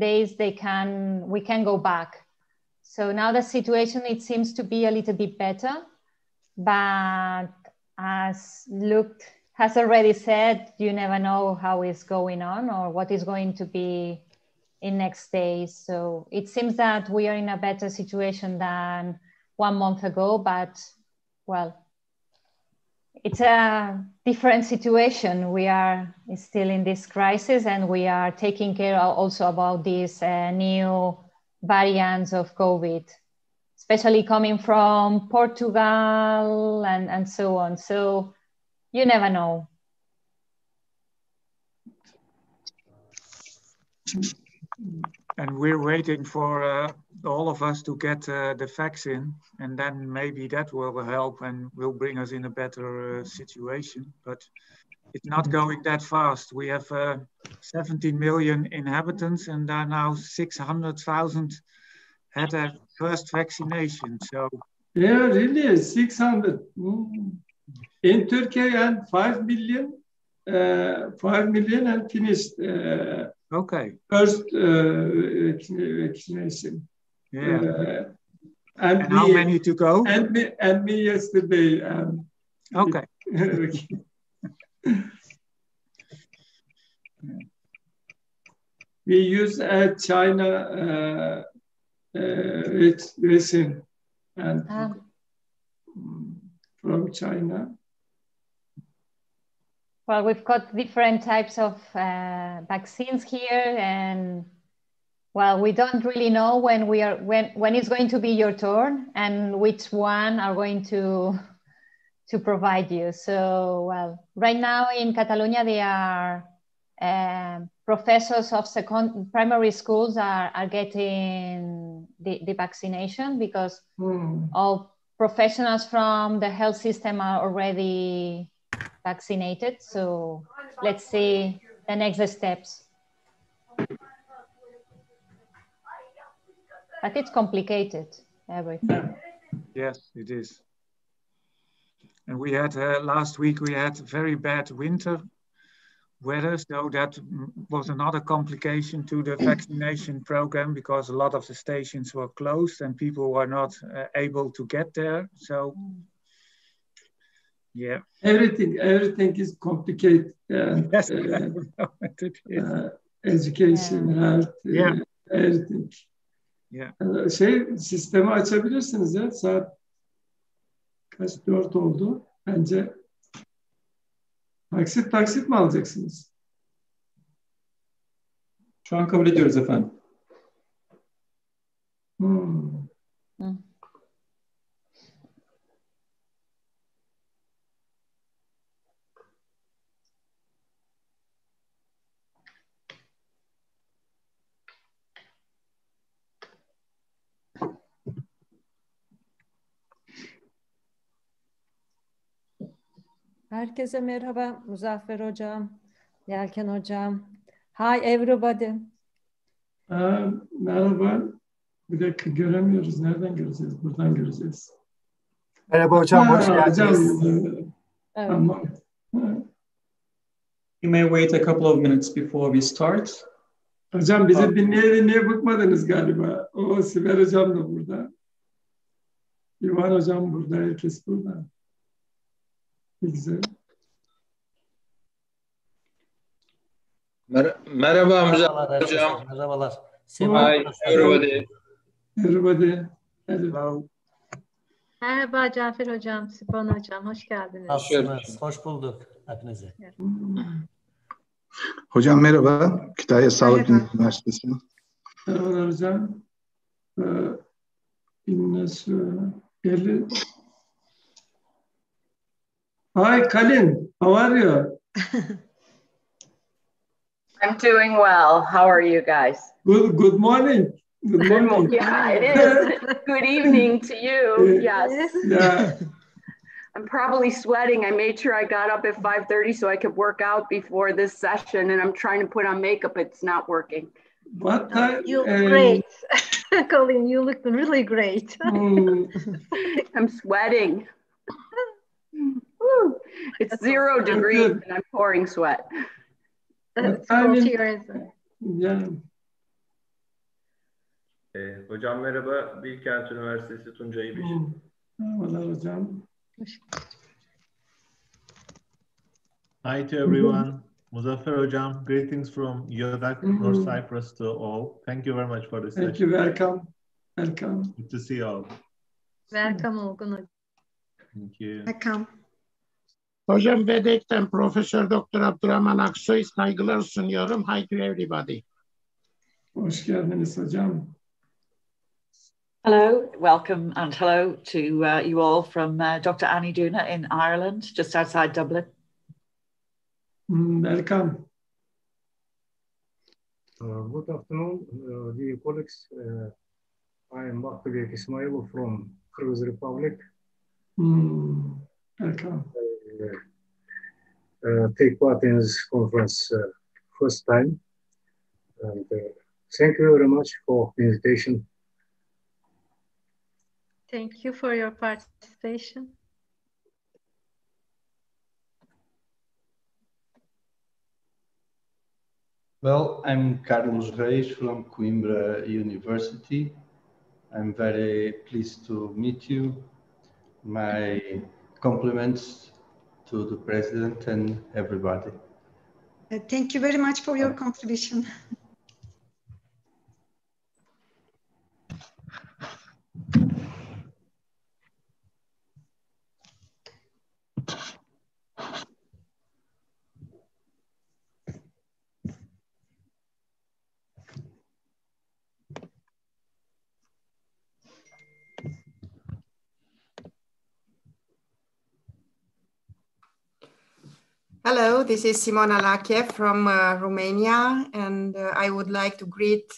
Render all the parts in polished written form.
days we can go back. So now the situation, it seems to be a little bit better, but as Luke has already said, you never know how it's going on or what is going to be in next days. So it seems that we are in a better situation than 1 month ago, but well, it's a different situation. We are still in this crisis, and we are taking care also about these new variants of COVID, especially coming from Portugal and so on. So you never know. And we're waiting for all of us to get the vaccine, and then maybe that will help and will bring us in a better situation. But it's not going that fast. We have 17 million inhabitants, and there are now 600,000 had their first vaccination. So yeah, really 600 in Turkey, and 5 million. 5 million and finished. Okay. First vaccination. Yeah. And how many to go? And me yesterday. Okay. We use China vaccine and from China. Well, we've got different types of vaccines here, and well, we don't really know when it's going to be your turn and which one are going to provide you. So, well, right now in Catalonia, they are professors of primary schools are getting the vaccination, because all professionals from the health system are already vaccinated. So let's see the next steps. But it's complicated, everything. Yes, it is. And we had last week, we had very bad winter weather. So that was another complication to the vaccination program, because a lot of the stations were closed and people were not able to get there. So yeah, everything is complicated. Yes, education, health, everything. Yeah. Sistemi açabilirsiniz ya. Saat kaç? 4 oldu. Bence taksit mi alacaksınız? Şu an kabul ediyoruz efendim. Herkese merhaba. Muzaffer Hocam, Yelken Hocam. Hi everybody. Merhaba. Bir dakika, göremiyoruz. Nereden göreceğiz? Buradan göreceğiz. Merhaba hocam, hoş geldiniz. Tamam. You may wait a couple of minutes before we start. Hocam bizi dinleye bıkmadınız galiba. Sibel Hocam da burada. İvan Hocam burada. Herkes burada. Güzel. Merhaba Muzaffer Hocam. Merhabalar. Hi, everybody. Everybody. Hello. Merhaba Cafer Hocam, Sipan Hocam, hoş geldiniz. Nasılsınız? Hoş bulduk hepinize. Hocam merhaba. Kütahya Sağlık Üniversitesi. Merhaba hocam. Hi, Colin. How are you? I'm doing well. How are you guys? Good morning. Good morning. Yeah, it is. Good evening to you. Yes. Yeah. I'm probably sweating. I made sure I got up at 5:30 so I could work out before this session, and I'm trying to put on makeup. It's not working. What time? You look great. Colin, you look really great. I'm sweating. Woo. It's 0 degrees and I'm pouring sweat. It's cold here, isn't it? Yeah. Hocam merhaba, Bilkent Üniversitesi Tuncay Biçim. Merhabalar hocam. Hi to everyone. Muzaffer Hocam, greetings from Yodak, North Cyprus to all. Thank you very much for this Thank session. you, welcome. Welcome. Good to see you all. Welcome Olgun hocam. Thank you. Welcome. Hocam Bedek'ten Profesör Doktor Abdurrahman Aksoy saygılar sunuyorum. Hi to everybody. Hoş geldiniz hocam. Hello, welcome and hello to you all from Dr. Annie Duna in Ireland, just outside Dublin. Welcome. Good afternoon, dear colleagues. I am Bakhtibiak Ismailov from Kyrgyz Republic. Welcome. Take part in this conference first time. And thank you very much for the invitation. Thank you for your participation. Well, I'm Carlos Reis from Coimbra University. I'm very pleased to meet you. My compliments to the President and everybody. Thank you very much for your contribution. Hello, this is Simona Lache from Romania, and I would like to greet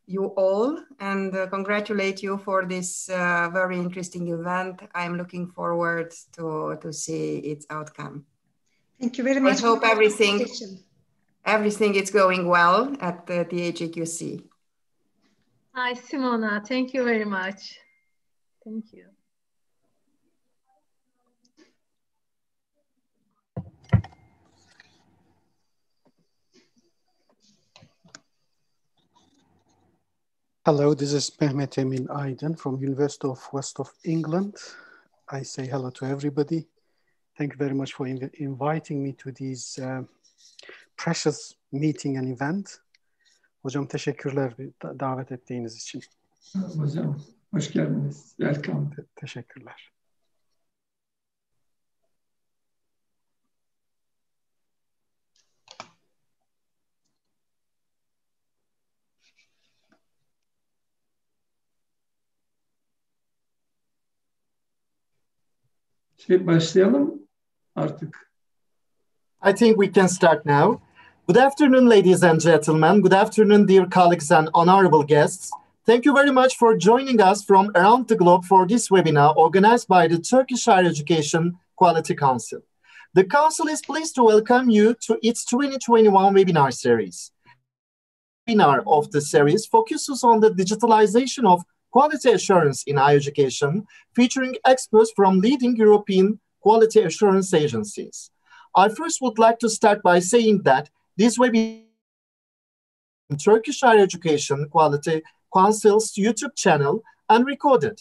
you all and congratulate you for this very interesting event. I'm looking forward to see its outcome. Thank you very much. I hope everything is going well at the HAQC. Hi, Simona. Thank you very much. Thank you. Hello, this is Mehmet Emin Aydın from University of West of England. I say hello to everybody. Thank you very much for inviting me to this precious meeting and event. Hocam teşekkürler davet ettiğiniz için. Hocam hoş geldiniz. Welcome. Teşekkürler. Başlayalım artık. I think we can start now. Good afternoon, ladies and gentlemen. Good afternoon, dear colleagues and honorable guests. Thank you very much for joining us from around the globe for this webinar organized by the Turkish Higher Education Quality Council. The Council is pleased to welcome you to its 2021 webinar series. The webinar of the series focuses on the digitalization of quality assurance in higher education, featuring experts from leading European quality assurance agencies. I first would like to start by saying that this webinar is Turkish Higher Education Quality Council's YouTube channel and recorded.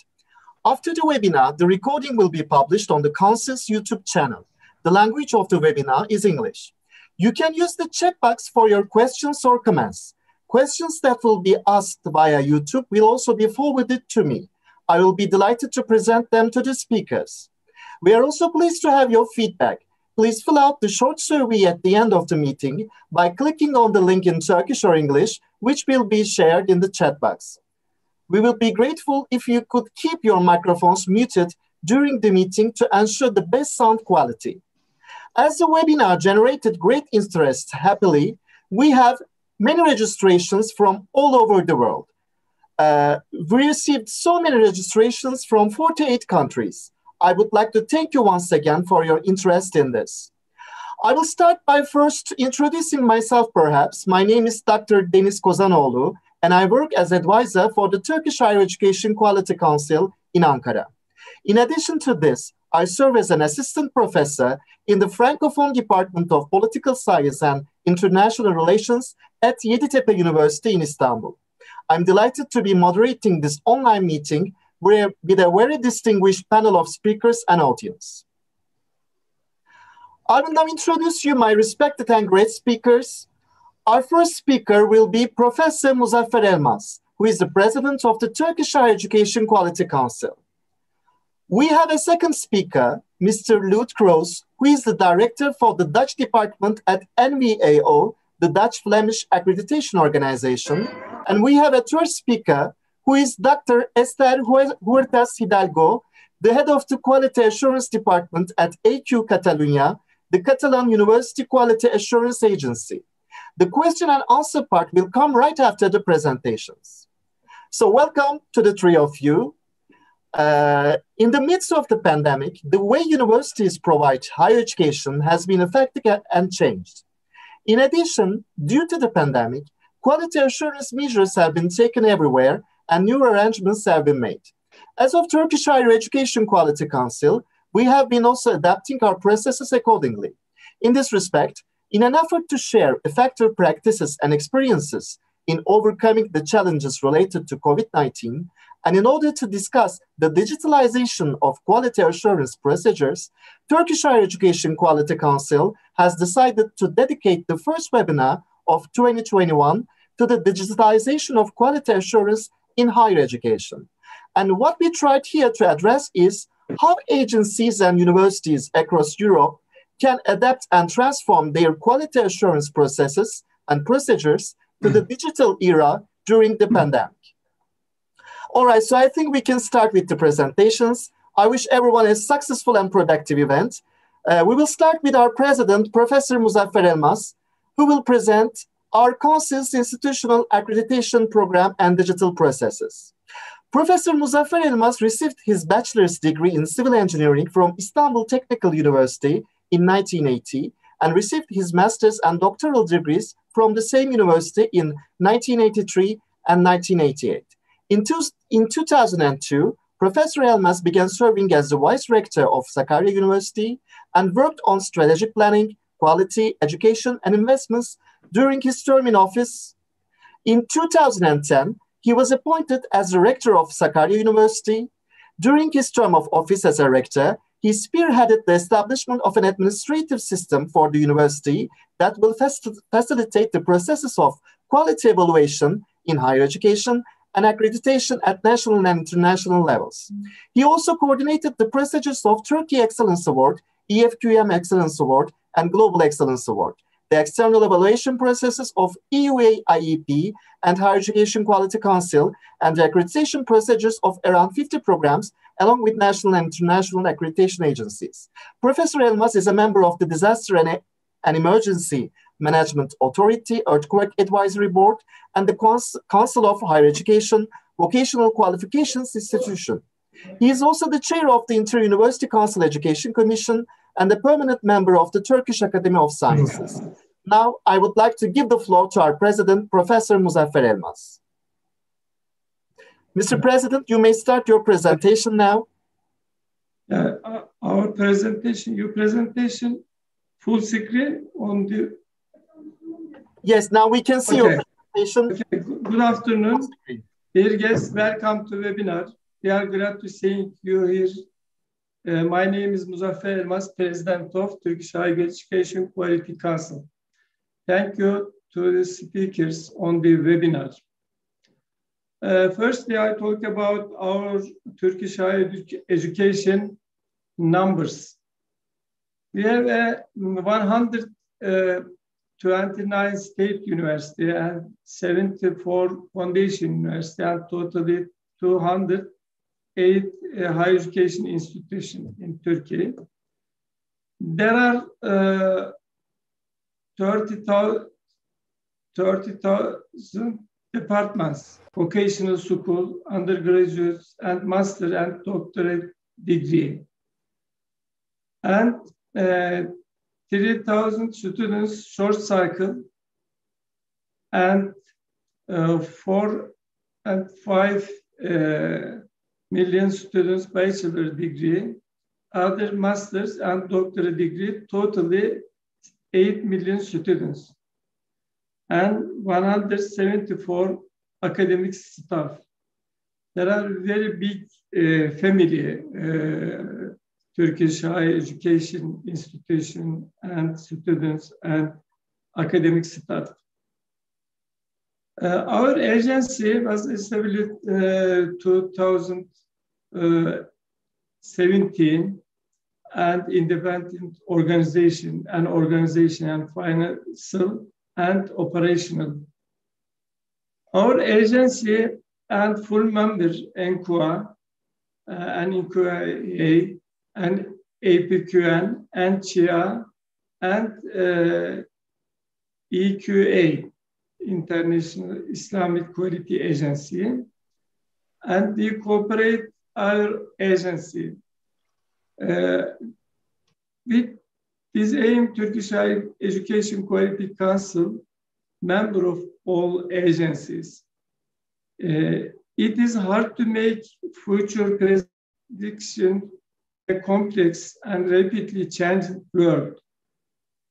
After the webinar, the recording will be published on the Council's YouTube channel. The language of the webinar is English. You can use the chat box for your questions or comments. Questions that will be asked via YouTube will also be forwarded to me. I will be delighted to present them to the speakers. We are also pleased to have your feedback. Please fill out the short survey at the end of the meeting by clicking on the link in Turkish or English, which will be shared in the chat box. We will be grateful if you could keep your microphones muted during the meeting to ensure the best sound quality. As the webinar generated great interest, happily, we have many registrations from all over the world. We received so many registrations from 48 countries. I would like to thank you once again for your interest in this. I will start by first introducing myself perhaps. My name is Dr. Deniz Kozanoğlu, and I work as advisor for the Turkish Higher Education Quality Council in Ankara. In addition to this, I serve as an assistant professor in the Francophone Department of Political Science and International Relations at Yeditepe University in Istanbul. I'm delighted to be moderating this online meeting with a very distinguished panel of speakers and audience. I will now introduce you my respected and great speakers. Our first speaker will be Professor Muzaffer Elmas, who is the president of the Turkish Higher Education Quality Council. We have a second speaker, Mr. Lut Kroos, who is the director for the Dutch department at NVAO, the Dutch Flemish Accreditation Organization. And we have a third speaker, who is Dr. Esther Huertas Hidalgo, the head of the Quality Assurance Department at AQ Catalunya, the Catalan University Quality Assurance Agency. The question and answer part will come right after the presentations. So welcome to the three of you. In the midst of the pandemic, the way universities provide higher education has been affected and changed. In addition, due to the pandemic, quality assurance measures have been taken everywhere and new arrangements have been made. As of Turkish Higher Education Quality Council, we have been also adapting our processes accordingly. In this respect, in an effort to share effective practices and experiences in overcoming the challenges related to COVID-19, and in order to discuss the digitalization of quality assurance procedures, Turkish Higher Education Quality Council has decided to dedicate the first webinar of 2021 to the digitalization of quality assurance in higher education. And what we tried here to address is how agencies and universities across Europe can adapt and transform their quality assurance processes and procedures to the digital era during the pandemic. All right, so I think we can start with the presentations. I wish everyone a successful and productive event. We will start with our president, Professor Muzaffer Elmas, who will present our Council's Institutional Accreditation Program and Digital Processes. Professor Muzaffer Elmas received his bachelor's degree in civil engineering from Istanbul Technical University in 1980 and received his master's and doctoral degrees from the same university in 1983 and 1988. In 2002, Professor Elmas began serving as the vice rector of Sakarya University and worked on strategic planning, quality, education, and investments during his term in office. In 2010, he was appointed as the rector of Sakarya University. During his term of office as a rector, he spearheaded the establishment of an administrative system for the university that will facilitate the processes of quality evaluation in higher education and accreditation at national and international levels. He also coordinated the procedures of Turkey Excellence Award, EFQM Excellence Award, and Global Excellence Award, the external evaluation processes of EUA IEP and Higher Education Quality Council, and the accreditation procedures of around 50 programs, along with national and international accreditation agencies. Professor Elmas is a member of the Disaster and Emergency Management Authority, Earthquake Advisory Board, and the Council of Higher Education Vocational Qualifications Institution. He is also the chair of the Inter-University Council Education Commission and a permanent member of the Turkish Academy of Sciences. Now, I would like to give the floor to our president, Professor Muzaffer Elmas. Mr. President, you may start your presentation now. Our presentation, your presentation, full screen on the... Yes, now we can see your presentation. Okay. Good afternoon. Dear guests, welcome to webinar. We are glad to see you here. My name is Muzaffer Elmas, President of Turkish Higher Education Quality Council. Thank you to the speakers on the webinar. Firstly, I talk about our Turkish higher education numbers. We have 129 state university and 74 foundation university and totally 208 higher education institutions in Turkey. There are 30,000 departments, vocational school, undergraduates, and master and doctorate degree. And 3,000 students short cycle, and 4 and 5 million students bachelor degree, other masters and doctorate degree, totally 8 million students, and 174 academic staff. There are very big family, Turkish higher education institution and students and academic staff. Our agency was established 2017 and independent organization and financial and operational. Our agency and full members NQA and NQA and APQN and CHIA and EQA, International Islamic Quality Agency, and we cooperate our agency. With this aim, Turkish Higher Education Quality Council, member of all agencies. It is hard to make future prediction a complex and rapidly changing world.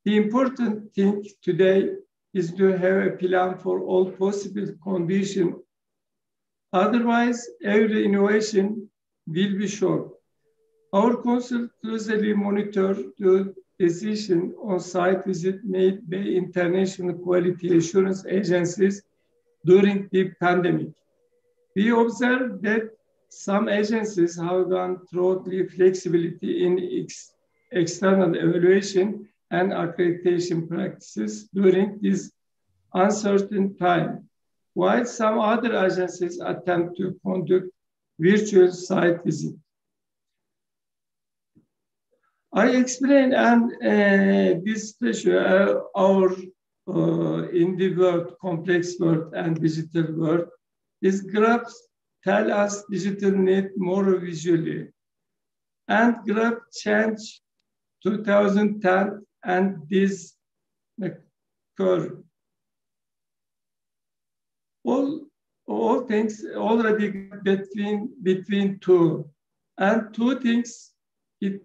The important thing today is to have a plan for all possible conditions. Otherwise, every innovation will be short. Our council closely monitor the decision on site visit made by international quality assurance agencies during the pandemic. We observed that some agencies have gone through the flexibility in external evaluation and accreditation practices during this uncertain time, while some other agencies attempt to conduct virtual site visits. I explained this pressure our in the world, complex world and digital world. These graphs tell us digital need more visually. And graph change 2010 and this curve. All things already between two. And two things, it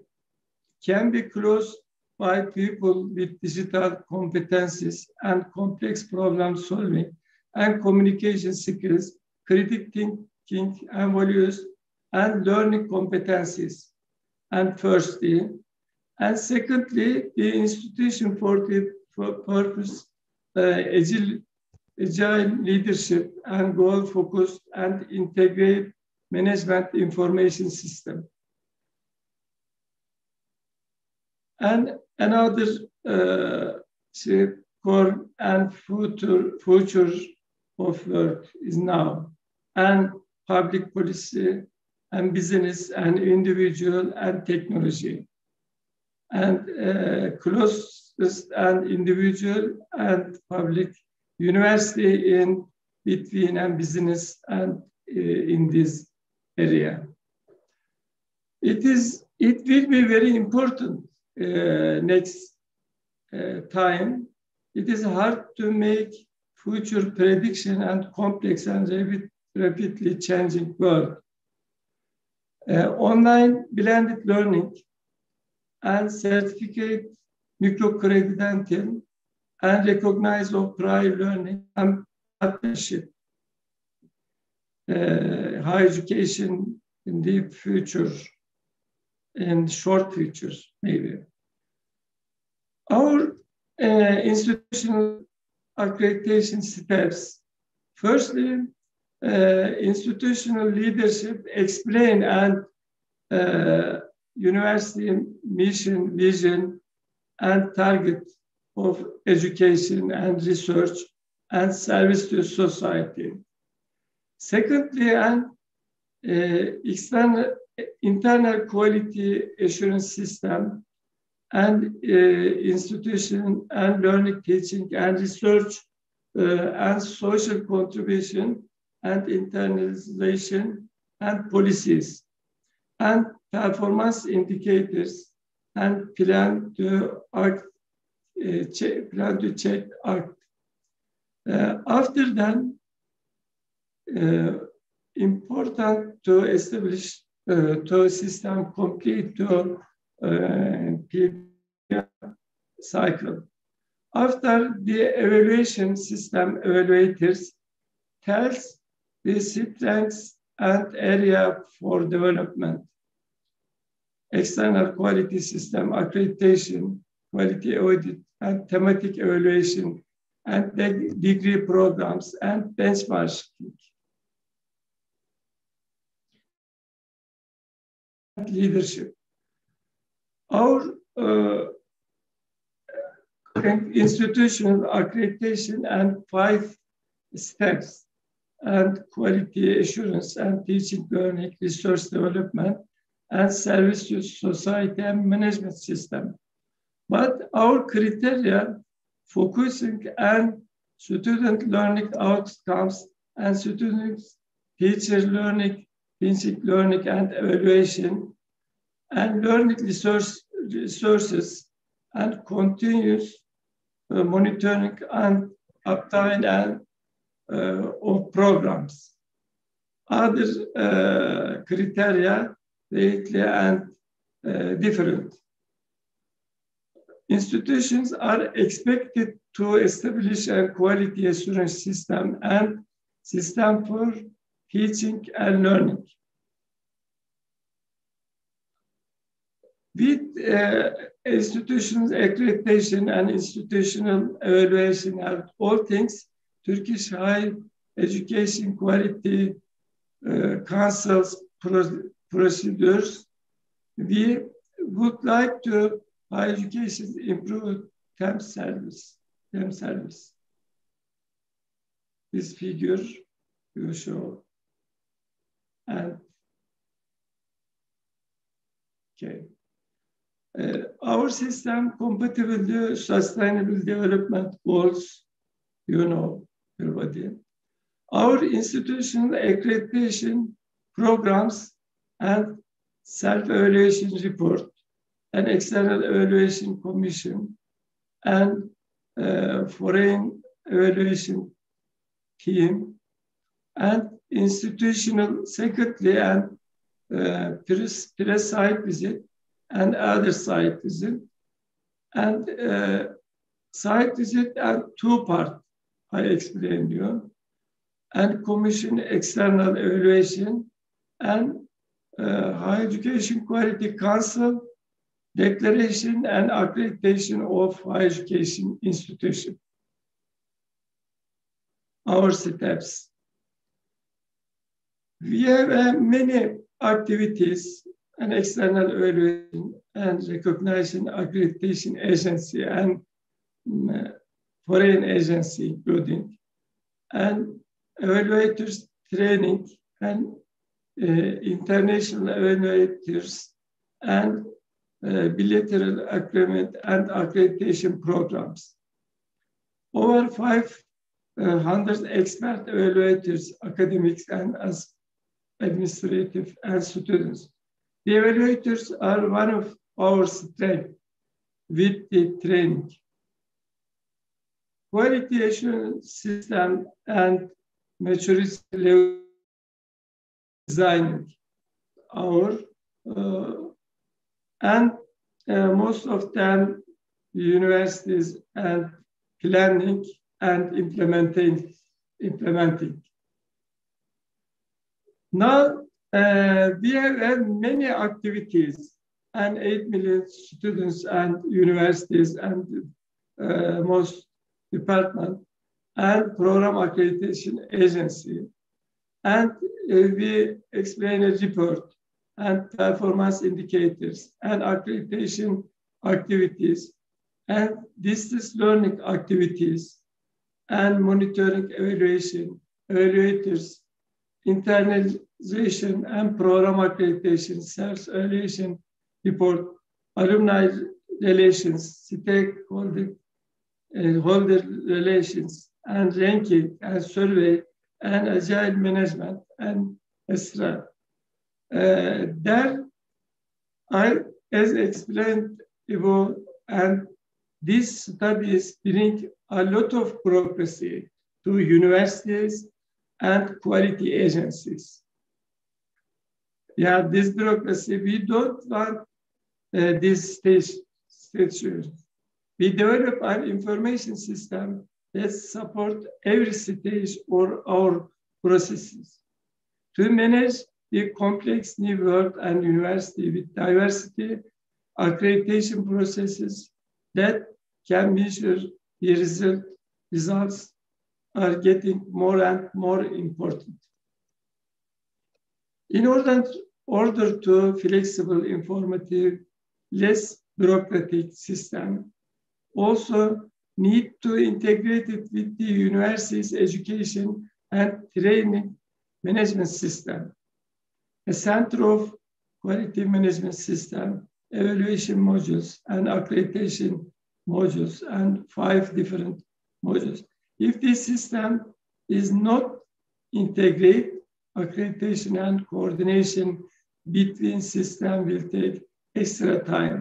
can be closed by people with digital competencies and complex problem solving and communication skills, critical thinking and values, and learning competencies. And firstly, and secondly, the institution for the purpose, agile leadership and goal-focused and integrated management information system. And another core and future of work is now, and public policy and business and individual and technology, and closest and individual and public, university in between and business and in this area. It will be very important next time. It is hard to make future prediction and complex and rapidly changing world. Online blended learning and certificate microcredential and recognize of prior learning and partnership, higher education in the future, in short future, maybe. Our institutional accreditation steps. Firstly, institutional leadership explain and university mission, vision, and target of education and research and service to society. Secondly, and internal quality assurance system and institution and learning, teaching and research and social contribution and internationalization and policies and performance indicators and plan to check act. After that, important to establish to system complete to cycle. After the evaluation system evaluators tells the strengths and area for development. External quality system accreditation, quality audit, and thematic evaluation, and degree programs and benchmarking. Leadership. Our institutional accreditation and 5 steps and quality assurance and teaching, learning, resource development, and service to society and management system. But our criteria focusing on student learning outcomes and students teacher learning, basic learning and evaluation, and learning resources and continuous monitoring and uptime and of programs. Other criteria lately and different. Institutions are expected to establish a quality assurance system and system for teaching and learning. With institutional accreditation and institutional evaluation are all things, Turkish Higher Education Quality Council's procedures, we would like to higher education improve temp service. This figure will show. And okay. Our system compatible to sustainable development goals, you know, everybody. Our institutional accreditation programs and self-evaluation report, and external evaluation commission, and foreign evaluation team, and institutional secretary and press site visit, and other site visit, and site visit and 2 parts, I explained you, and commission external evaluation, and Higher Education Quality Council declaration and accreditation of higher education institution. Our steps. We have many activities and external evaluation and recognition accreditation agency and foreign agency including, and evaluators training and international evaluators and bilateral agreement and accreditation programs. Over 500 expert evaluators, academics and as administrative and students. The evaluators are one of our strengths with the training. Quality assurance system and maturity level designing our and most of them universities and planning and implementing. Now we have many activities and 8 million students and universities and most department and program accreditation agency. And we explain a report and performance indicators and accreditation activities and distance learning activities and monitoring evaluation, evaluators, internalization and program accreditation, self-evaluation report, alumni relations, stakeholder holder relations, and ranking and survey and agile management and etc. There, as explained above, and these studies bring a lot of progress to universities and quality agencies. Yeah, this bureaucracy, we don't want this stage. We develop an information system that support every stage or our processes. To manage the complex new world and university with diversity, accreditation processes that can measure the results are getting more and more important. In order to flexible, informative, less bureaucratic system, also need to integrate it with the university's education and training management system, a center of quality management system, evaluation modules, and accreditation modules, and 5 different modules. If this system is not integrated, accreditation and coordination between systems will take extra time,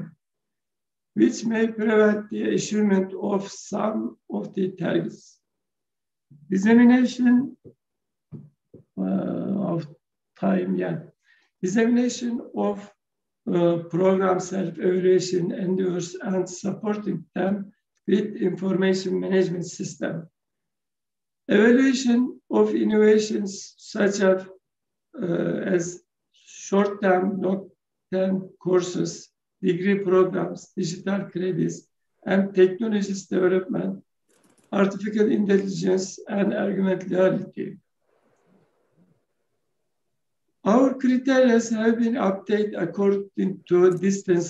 which may prevent the achievement of some of the targets. Dissemination of time, dissemination of program self-evaluation endures and supporting them with information management system. Evaluation of innovations such as short-term, long-term courses, degree programs, digital credits, and technologies development, artificial intelligence, and augmented reality. Our criteria have been updated according to distance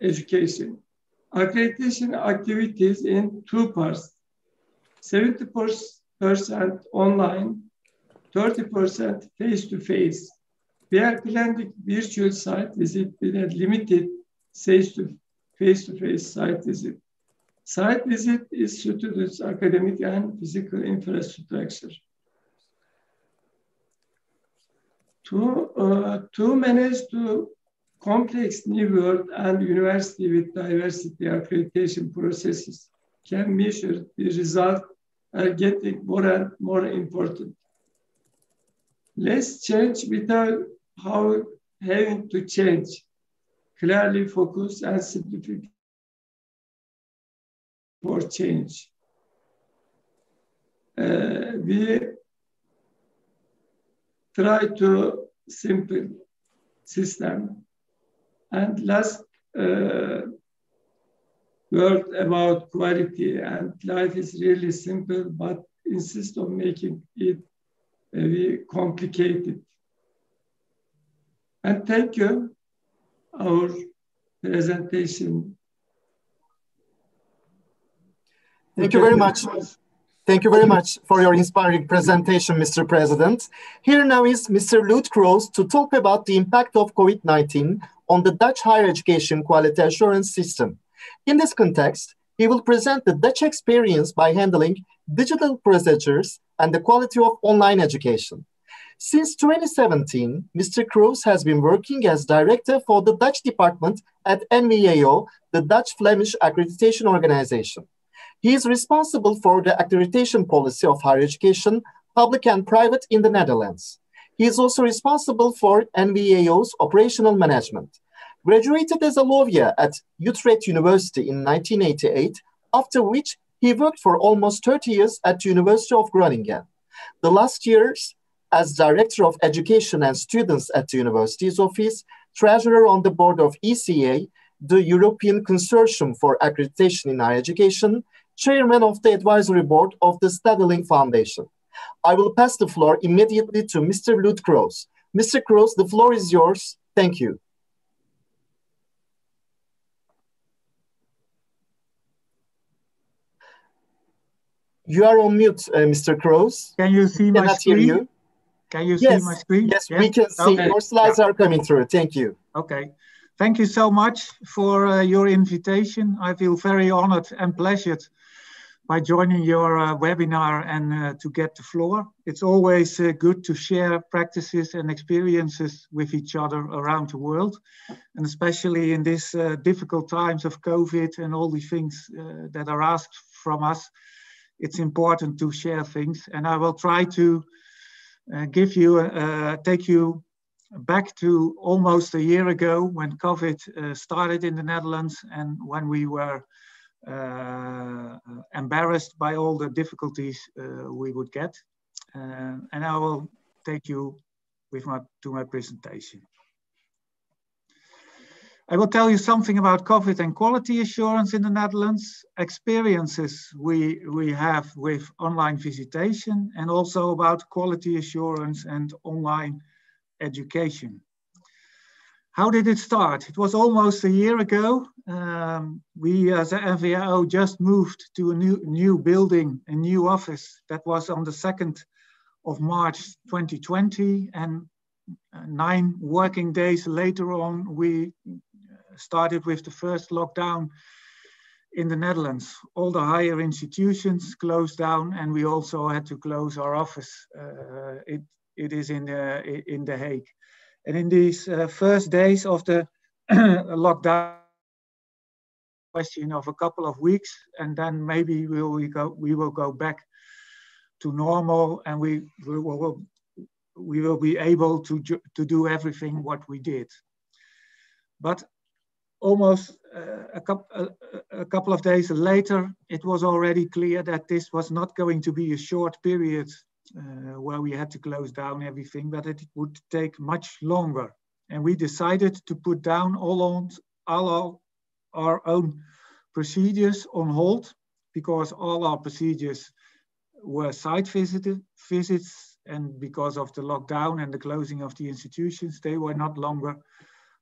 education. Accreditation activities in 2 parts, 70% online, 30% face-to-face. We are planning virtual site visit with a limited face-to-face site visit. Site visit is suited to academic and physical infrastructure. To manage the complex new world and university with diversity accreditation processes can measure the result are getting more and more important. Let's change without having to change. Clearly focus and simplify for change. We try to simple system. And last word about quality, and life is really simple, but insist on making it very complicated. And thank you, our presentation. Thank you very much. Thank you very much for your inspiring presentation, Mr. President. Here now is Mr. Lud Kroos to talk about the impact of COVID-19 on the Dutch higher education quality assurance system. In this context, he will present the Dutch experience by handling digital procedures and the quality of online education. Since 2017, Mr. Kroos has been working as director for the Dutch department at NVAO, the Dutch Flemish Accreditation Organization. He is responsible for the accreditation policy of higher education, public and private in the Netherlands. He is also responsible for NVAO's operational management. Graduated as a lawyer at Utrecht University in 1988, after which he worked for almost 30 years at the University of Groningen. The last years as Director of Education and Students at the University's Office, Treasurer on the board of ECA, the European Consortium for Accreditation in Higher Education, Chairman of the Advisory Board of the Studyling Foundation. I will pass the floor immediately to Mr. Lud Kroos. Mr. Kroos, the floor is yours. Thank you. You are on mute, Mr. Kroos. Can you see my screen? Hear you. Can you see my screen? Yes, we can see. Okay. Your slides are coming through. Thank you. Okay. Thank you so much for your invitation. I feel very honored and pleasured by joining your webinar and to get the floor. It's always good to share practices and experiences with each other around the world. And especially in these difficult times of COVID and all the things that are asked from us, it's important to share things. And I will try to take you back to almost a year ago when COVID started in the Netherlands and when we were embarrassed by all the difficulties we would get. And I will take you to my presentation. I will tell you something about COVID and quality assurance in the Netherlands, experiences we have with online visitation, and also about quality assurance and online education. How did it start? It was almost a year ago. We as a NVO just moved to a new building, a new office. That was on the 2nd of March 2020, and 9 working days later on, we started with the first lockdown in the Netherlands. All the higher institutions closed down, and we also had to close our office. It is in The Hague. And in these first days of the lockdown, question of a couple of weeks, and then maybe we will go back to normal, and we will be able to do everything what we did. But almost a couple of days later, it was already clear that this was not going to be a short period where we had to close down everything, but it would take much longer. And we decided to put down all our own procedures on hold, because all our procedures were site visits, and because of the lockdown and the closing of the institutions, they were not longer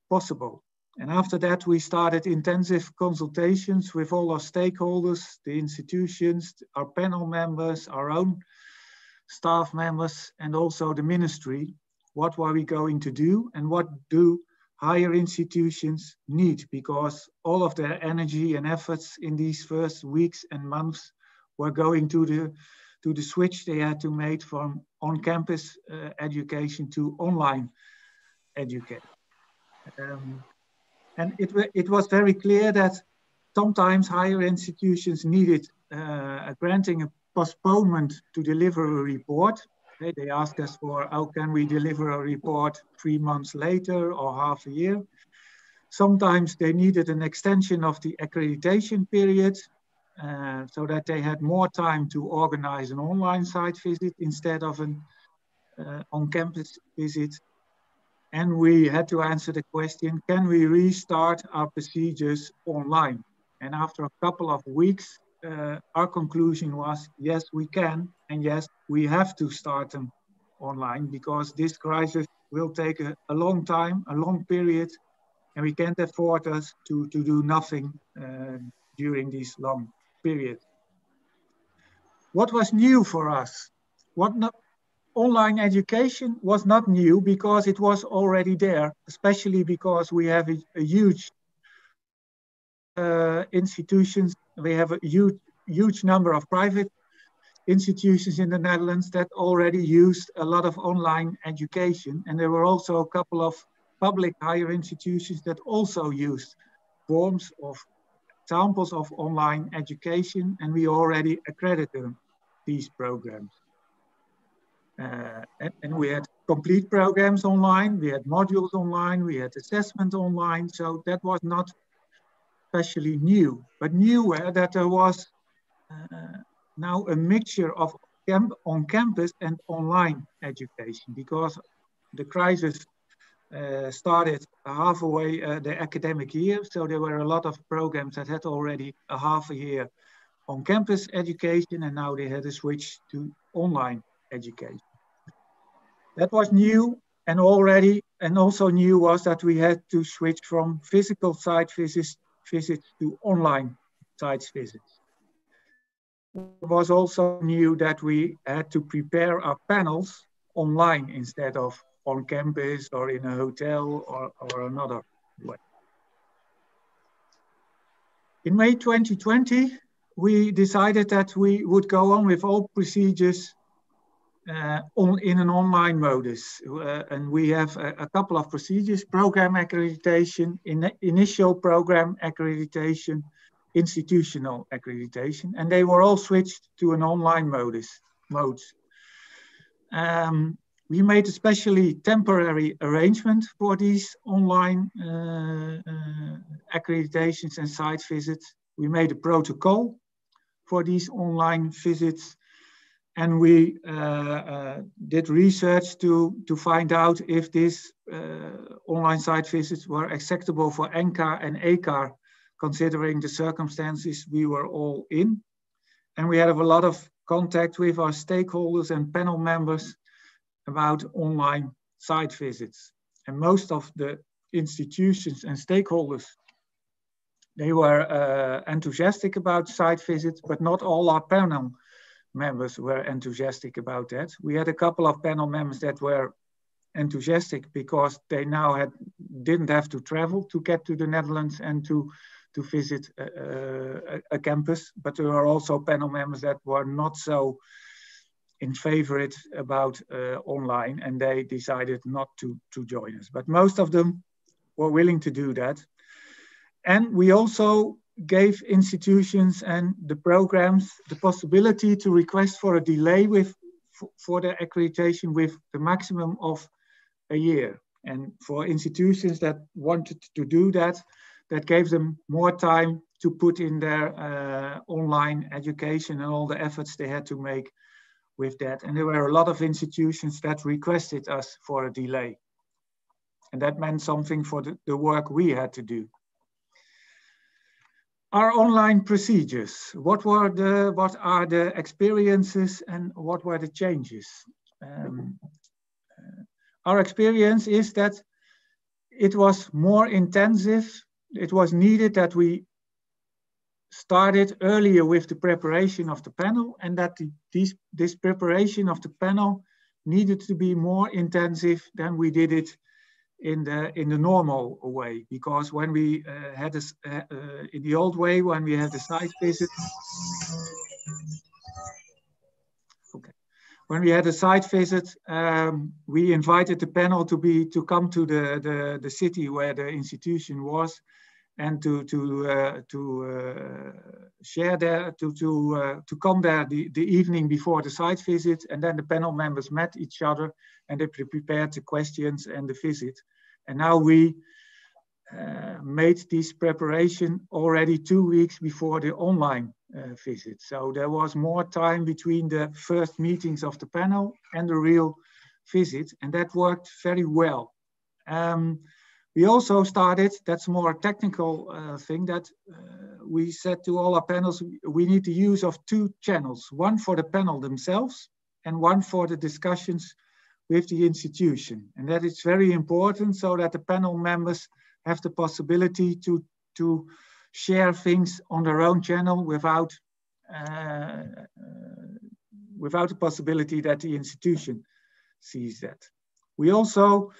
possible. And after that, we started intensive consultations with all our stakeholders, the institutions, our panel members, our own staff members, and also the ministry. What were we going to do, and what do higher institutions need? Because all of their energy and efforts in these first weeks and months were going to the switch they had to make from on-campus education to online education. And it was very clear that sometimes higher institutions needed granting a postponement to deliver a report. They asked us for, how can we deliver a report 3 months later or half a year? Sometimes they needed an extension of the accreditation period so that they had more time to organize an online site visit instead of an on-campus visit. And we had to answer the question, can we restart our procedures online? And after a couple of weeks, our conclusion was, yes, we can. And yes, we have to start them online, because this crisis will take a long time, a long period, and we can't afford us to do nothing during this long period. What was new for us? Online education was not new, because it was already there, especially because we have a huge institutions. We have a huge number of private institutions in the Netherlands that already used a lot of online education. And there were also a couple of public higher institutions that also used forms of examples of online education, and we already accredited these programs. And we had complete programs online, we had modules online, we had assessment online, so that was not especially new. But new were that there was now a mixture of on-campus and online education, because the crisis started halfway the academic year, so there were a lot of programs that had already a half a year on-campus education, and now they had to switch to online education. That was new, and also new was that we had to switch from physical site visits to online site visits. It was also new that we had to prepare our panels online instead of on campus or in a hotel or another way. In May 2020, we decided that we would go on with all procedures in an online modus. And we have a couple of procedures: program accreditation, initial program accreditation, institutional accreditation, and they were all switched to an online modes. We made a specially temporary arrangement for these online accreditations and site visits. We made a protocol for these online visits, And we did research to find out if these online site visits were acceptable for NCAR and ACAR, considering the circumstances we were all in. And we had a lot of contact with our stakeholders and panel members about online site visits. And most of the institutions and stakeholders, they were enthusiastic about site visits, but not all our panel members were enthusiastic about that. We had a couple of panel members that were enthusiastic because they now didn't have to travel to get to the Netherlands and to visit a campus, but there were also panel members that were not so in favor about online, and they decided not to join us. But most of them were willing to do that. And we also gave institutions and the programs the possibility to request for a delay for their accreditation with the maximum of a year. And for institutions that wanted to do that, that gave them more time to put in their online education and all the efforts they had to make with that. And there were a lot of institutions that requested us for a delay. And that meant something for the work we had to do. Our online procedures, what are the experiences and what were the changes? Our experience is that it was more intensive. It was needed that we started earlier with the preparation of the panel, and that this preparation of the panel needed to be more intensive than we did it in the normal way, because when we had this in the old way, when we had the site visit, when we had a site visit, we invited the panel to come to the city where the institution was, and to share there, to come there the evening before the site visit, and then the panel members met each other and they prepared the questions and the visit. And now we made this preparation already 2 weeks before the online visit. So there was more time between the first meetings of the panel and the real visit, and that worked very well. We also started, that's more a technical thing, that we said to all our panels, we need the use of 2 channels, one for the panel themselves and one for the discussions with the institution. And that is very important so that the panel members have the possibility to share things on their own channel without the possibility that the institution sees that. We also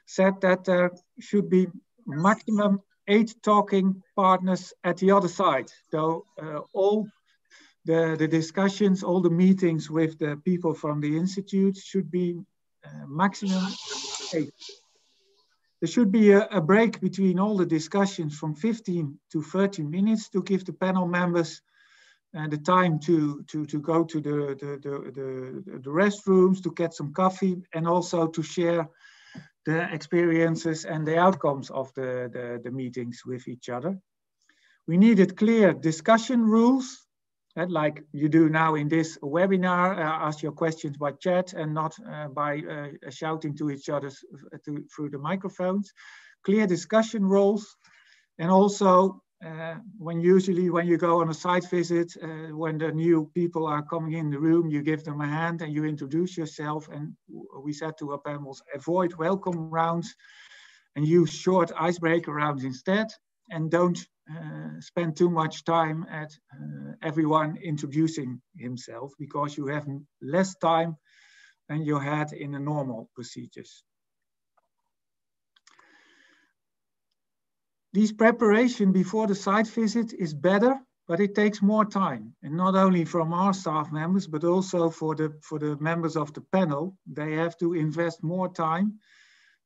said that there should be maximum 8 talking partners at the other side. So all the discussions, all the meetings with the people from the institute should be maximum 8. There should be a break between all the discussions from 15 to 30 minutes to give the panel members the time to go to the restrooms, to get some coffee, and also to share the experiences and the outcomes of the meetings with each other. We needed clear discussion rules, like you do now in this webinar, ask your questions by chat and not by shouting to each other through the microphones. Clear discussion rules, and also when you go on a site visit, when the new people are coming in the room, you give them a hand and you introduce yourself. And we said to our panels, avoid welcome rounds and use short icebreaker rounds instead, and don't spend too much time at everyone introducing himself, because you have less time than you had in the normal procedures. This preparation before the site visit is better, but it takes more time, and not only from our staff members, but also for the members of the panel. They have to invest more time,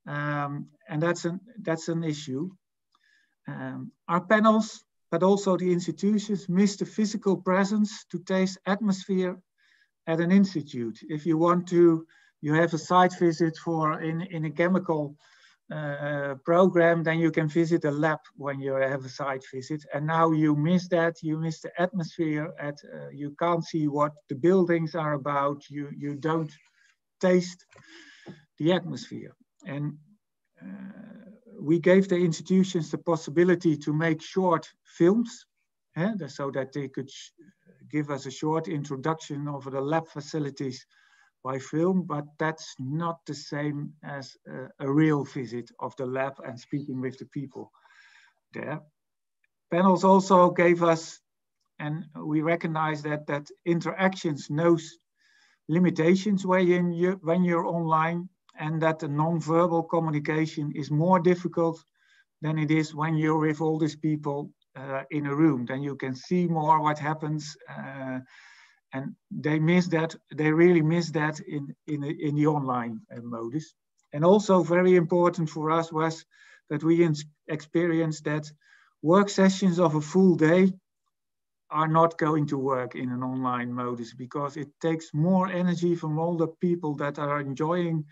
and that's an issue. Our panels, but also the institutions, miss the physical presence to taste atmosphere at an institute. If you want to, you have a site visit in a chemical program, then you can visit a lab when you have a site visit. And now you miss that. You miss the atmosphere. You can't see what the buildings are about. You don't taste the atmosphere. And we gave the institutions the possibility to make short films, so that they could give us a short introduction of the lab facilities by film, but that's not the same as a real visit of the lab and speaking with the people there. Panels also gave us, and we recognize that interactions knows limitations when you're online, and that the non-verbal communication is more difficult than it is when you're with all these people in a room. Then you can see more what happens, and they miss that. They really miss that in the online modus. And also very important for us was that we experienced that work sessions of a full day are not going to work in an online modus, because it takes more energy from all the people that are enjoying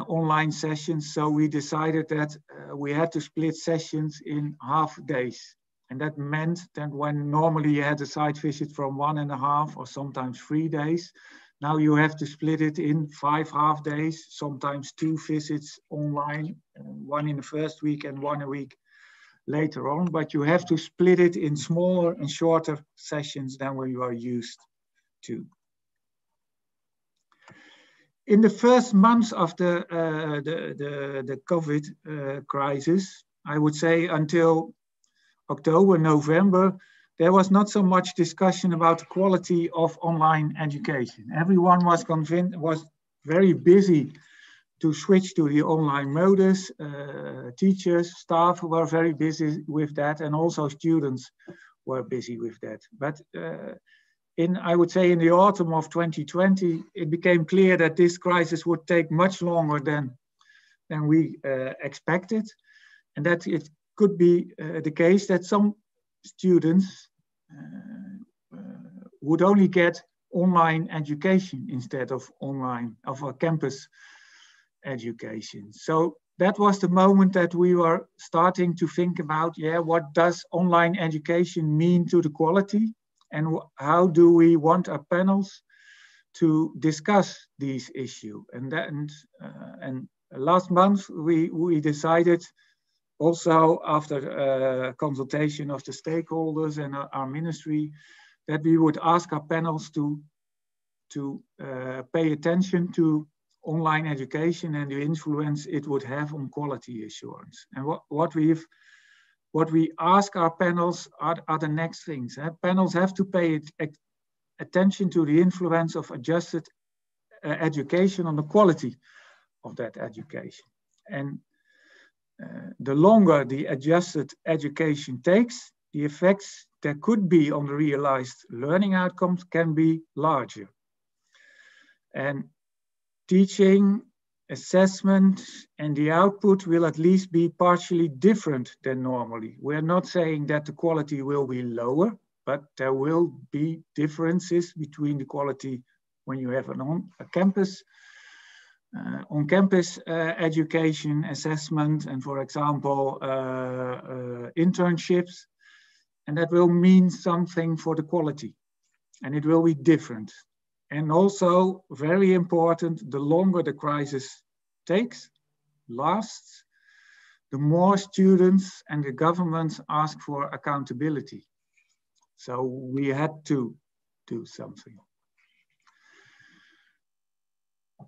online sessions. So we decided that we had to split sessions in half days. And that meant that when normally you had a site visit from 1.5 or sometimes 3 days, now you have to split it in 5 half days, sometimes 2 visits online, 1 in the first week and 1 a week later on. But you have to split it in smaller and shorter sessions than what you are used to. In the first months of the COVID crisis, I would say until October, November, there was not so much discussion about the quality of online education. Everyone was convinced, was very busy to switch to the online modus. Teachers, staff were very busy with that, and also students were busy with that. But I would say in the autumn of 2020, it became clear that this crisis would take much longer than we expected, and that it could be the case that some students would only get online education instead of a campus education. So that was the moment that we were starting to think about, what does online education mean to the quality, and how do we want our panels to discuss these issues? And last month we decided, also after consultation of the stakeholders and our ministry, that we would ask our panels to pay attention to online education and the influence it would have on quality assurance. And what we ask our panels are the next things. Panels have to pay attention to the influence of adjusted education on the quality of that education. And the longer the adjusted education takes, the effects there could be on the realized learning outcomes can be larger. And teaching, assessment, and the output will at least be partially different than normally. We're not saying that the quality will be lower, but there will be differences between the quality when you have a campus on-campus education, assessment, and for example, internships. And that will mean something for the quality, and it will be different. And also, very important, the longer the crisis lasts, the more students and the governments ask for accountability. So we had to do something.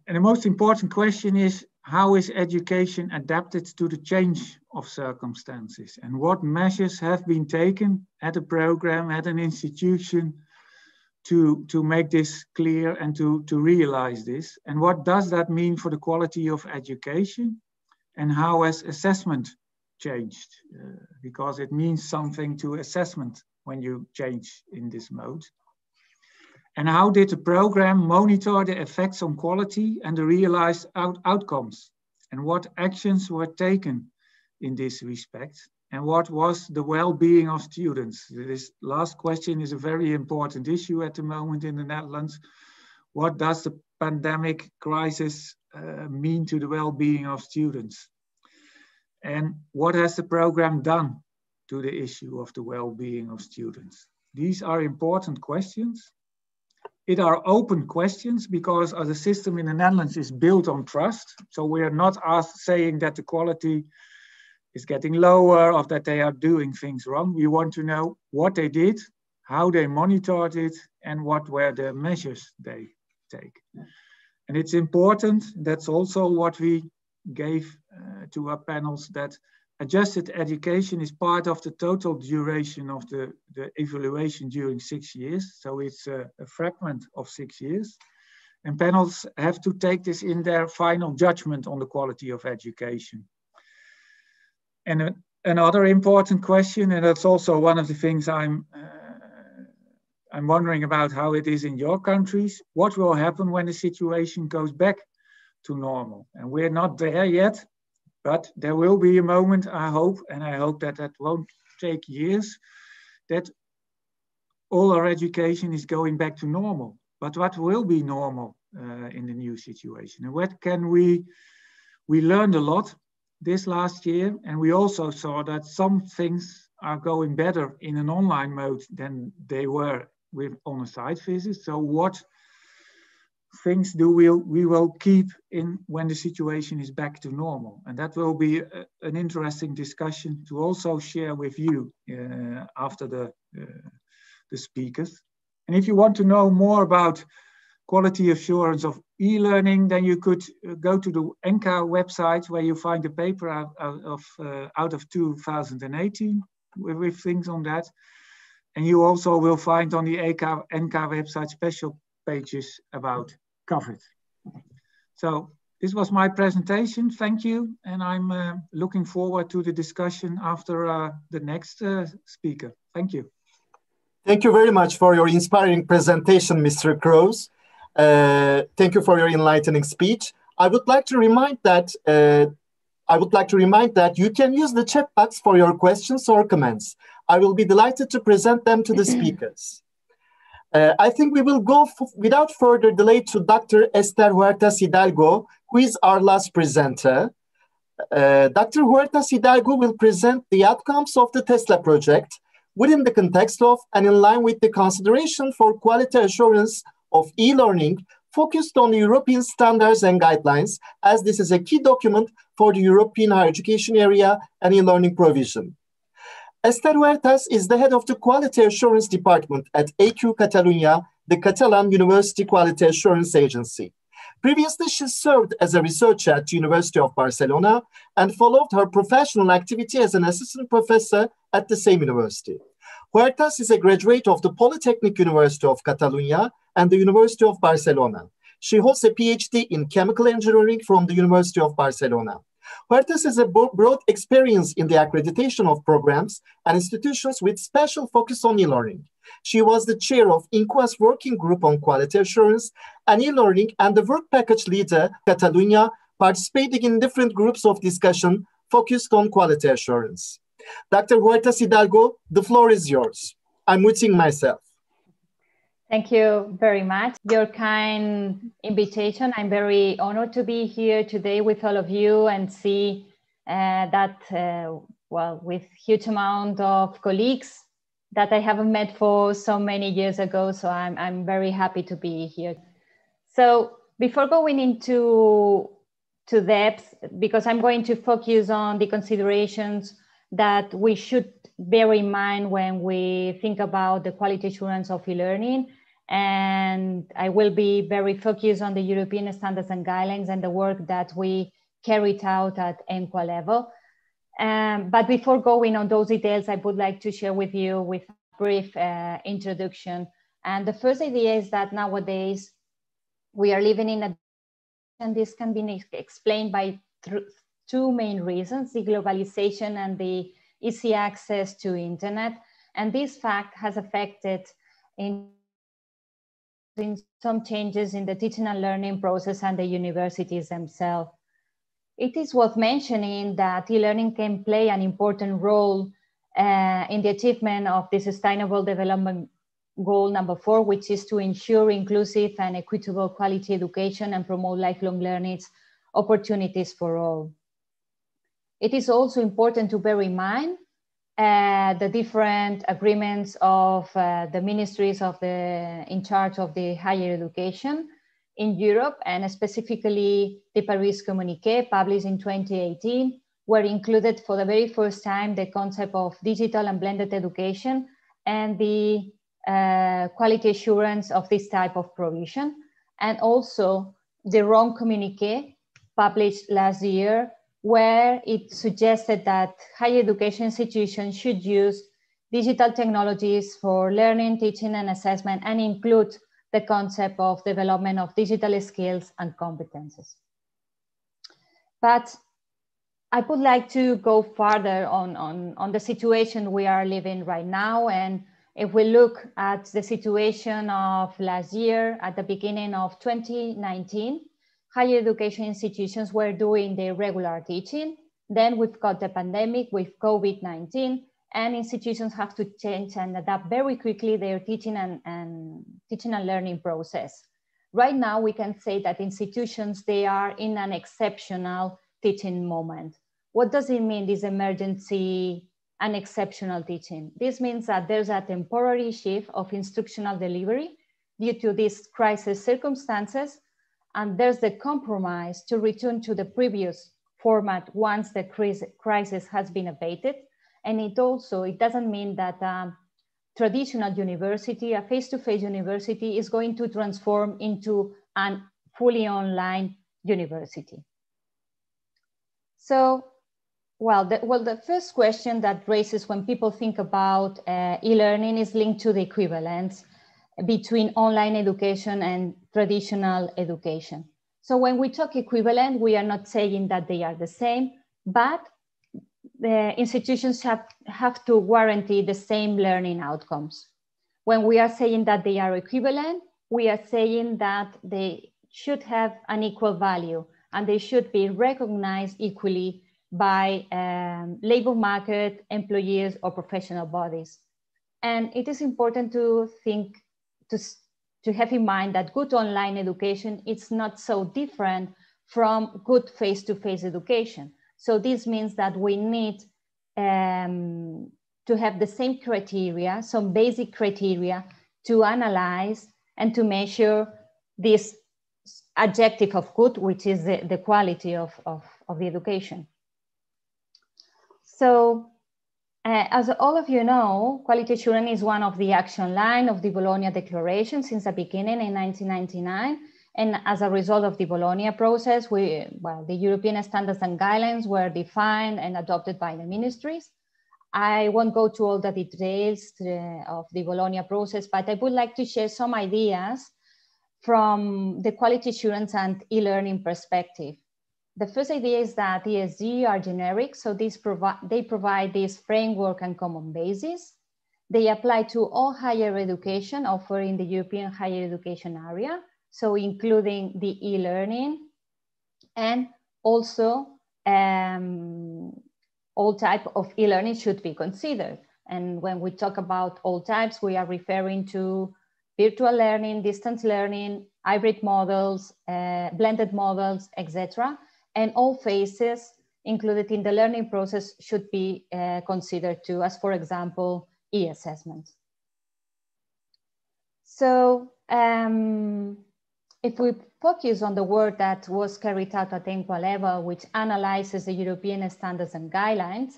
And the most important question is, how is education adapted to the change of circumstances? And what measures have been taken at a program, at an institution, to make this clear and to realize this? And what does that mean for the quality of education? And how has assessment changed? Because it means something to assessment when you change in this mode. And how did the program monitor the effects on quality and the realized outcomes? And what actions were taken in this respect? And what was the well-being of students? This last question is a very important issue at the moment in the Netherlands. What does the pandemic crisis mean to the well-being of students? And what has the program done to the issue of the well-being of students? These are important questions. It are open questions because the system in the Netherlands is built on trust. So we are not saying that the quality is getting lower or that they are doing things wrong. We want to know what they did, how they monitored it, and what were the measures they take. And it's important, that's also what we gave to our panels, that adjusted education is part of the total duration of the evaluation during 6 years. So it's a fragment of 6 years. And panels have to take this in their final judgment on the quality of education. And another important question, and that's also one of the things I'm wondering about how it is in your countries, what will happen when the situation goes back to normal? And we're not there yet, but there will be a moment, I hope, and I hope that that won't take years, that all our education is going back to normal. But what will be normal in the new situation? And what can we learned a lot this last year, and we also saw that some things are going better in an online mode than they were with on a site visit. So what things we will keep in when the situation is back to normal? And that will be an interesting discussion to also share with you after the speakers. And if you want to know more about quality assurance of e-learning, then you could go to the ENCA website where you find a paper out of 2018 with things on that. And you also will find on the ENCA website special pages about COVID. So this was my presentation. Thank you. And I'm looking forward to the discussion after the next speaker. Thank you. Thank you very much for your inspiring presentation, Mr. Kroes. Thank you for your enlightening speech. I would like to remind that you can use the chat box for your questions or comments. I will be delighted to present them to the speakers. I think we will go without further delay to Dr. Esther Huertas Hidalgo, who is our last presenter. Dr. Huertas Hidalgo will present the outcomes of the Tesla project within the context of and in line with the consideration for quality assurance of e-learning focused on the European standards and guidelines, as this is a key document for the European higher education area and e-learning provision. Esther Huertas is the head of the Quality Assurance Department at Theqc Catalunya, the Catalan University Quality Assurance Agency. Previously, she served as a researcher at the University of Barcelona and followed her professional activity as an assistant professor at the same university. Huertas is a graduate of the Polytechnic University of Catalunya and the University of Barcelona. She holds a PhD in chemical engineering from the University of Barcelona. Huertas has a broad experience in the accreditation of programs and institutions with special focus on e-learning. She was the chair of INQUA's working group on quality assurance and e-learning and the work package leader, Catalunya, participating in different groups of discussion focused on quality assurance. Dr. Huertas Hidalgo, the floor is yours. I'm muting myself. Thank you very much. Your kind invitation. I'm very honored to be here today with all of you and see well, with huge amount of colleagues that I haven't met for so many years ago. So I'm very happy to be here. So before going into depth, because I'm going to focus on the considerations that we should bear in mind when we think about the quality assurance of e-learning. And I will be very focused on the European standards and guidelines and the work that we carried out at ENQA level. But before going on those details, I would like to share with you with a brief introduction. And the first idea is that nowadays we are living in a, and this can be explained by two main reasons, the globalization and the easy access to internet. And this fact has affected in some changes in the teaching and learning process and the universities themselves. It is worth mentioning that e-learning can play an important role in the achievement of the Sustainable Development Goal number 4, which is to ensure inclusive and equitable quality education and promote lifelong learning opportunities for all. It is also important to bear in mind the different agreements of the ministries in charge of the higher education in Europe, and specifically the Paris Communiqué published in 2018, were included for the very first time the concept of digital and blended education and the quality assurance of this type of provision. And also the Rome Communiqué published last year, where it suggested that higher education institutions should use digital technologies for learning, teaching, and assessment, and include the concept of development of digital skills and competences. But I would like to go further on the situation we are living right now. And if we look at the situation of last year, at the beginning of 2019, higher education institutions were doing their regular teaching. Then we've got the pandemic with COVID-19, and institutions have to change and adapt very quickly their teaching and learning process. Right now, we can say that institutions, they are in an exceptional teaching moment. What does it mean, this emergency and exceptional teaching? This means that there's a temporary shift of instructional delivery due to these crisis circumstances, and there's the compromise to return to the previous format once the crisis has been abated. And it doesn't mean that traditional university, a face-to-face university, is going to transform into a fully online university. So, the first question that raises when people think about e-learning is linked to the equivalence between online education and traditional education. So when we talk equivalent, we are not saying that they are the same, but the institutions have to guarantee the same learning outcomes. When we are saying that they are equivalent, we are saying that they should have an equal value and they should be recognized equally by labor market, employees, or professional bodies. And it is important to think, to have in mind that good online education is not so different from good face-to-face education. So this means that we need to have the same criteria, some basic criteria to analyze and to measure this adjective of good, which is the quality of the education. So as all of you know, quality assurance is one of the action line of the Bologna Declaration since the beginning in 1999. And as a result of the Bologna process, the European standards and guidelines were defined and adopted by the ministries. I won't go to all the details of the Bologna process, but I would like to share some ideas from the quality assurance and e-learning perspective. The first idea is that ESG are generic, so they provide this framework and common basis. They apply to all higher education offered in the European higher education area, so including the e-learning, and also all types of e-learning should be considered. And when we talk about all types, we are referring to virtual learning, distance learning, hybrid models, blended models, etc. And all phases included in the learning process should be considered too, as for example, e-assessments. So if we focus on the work that was carried out at ENQA level, which analyzes the European standards and guidelines,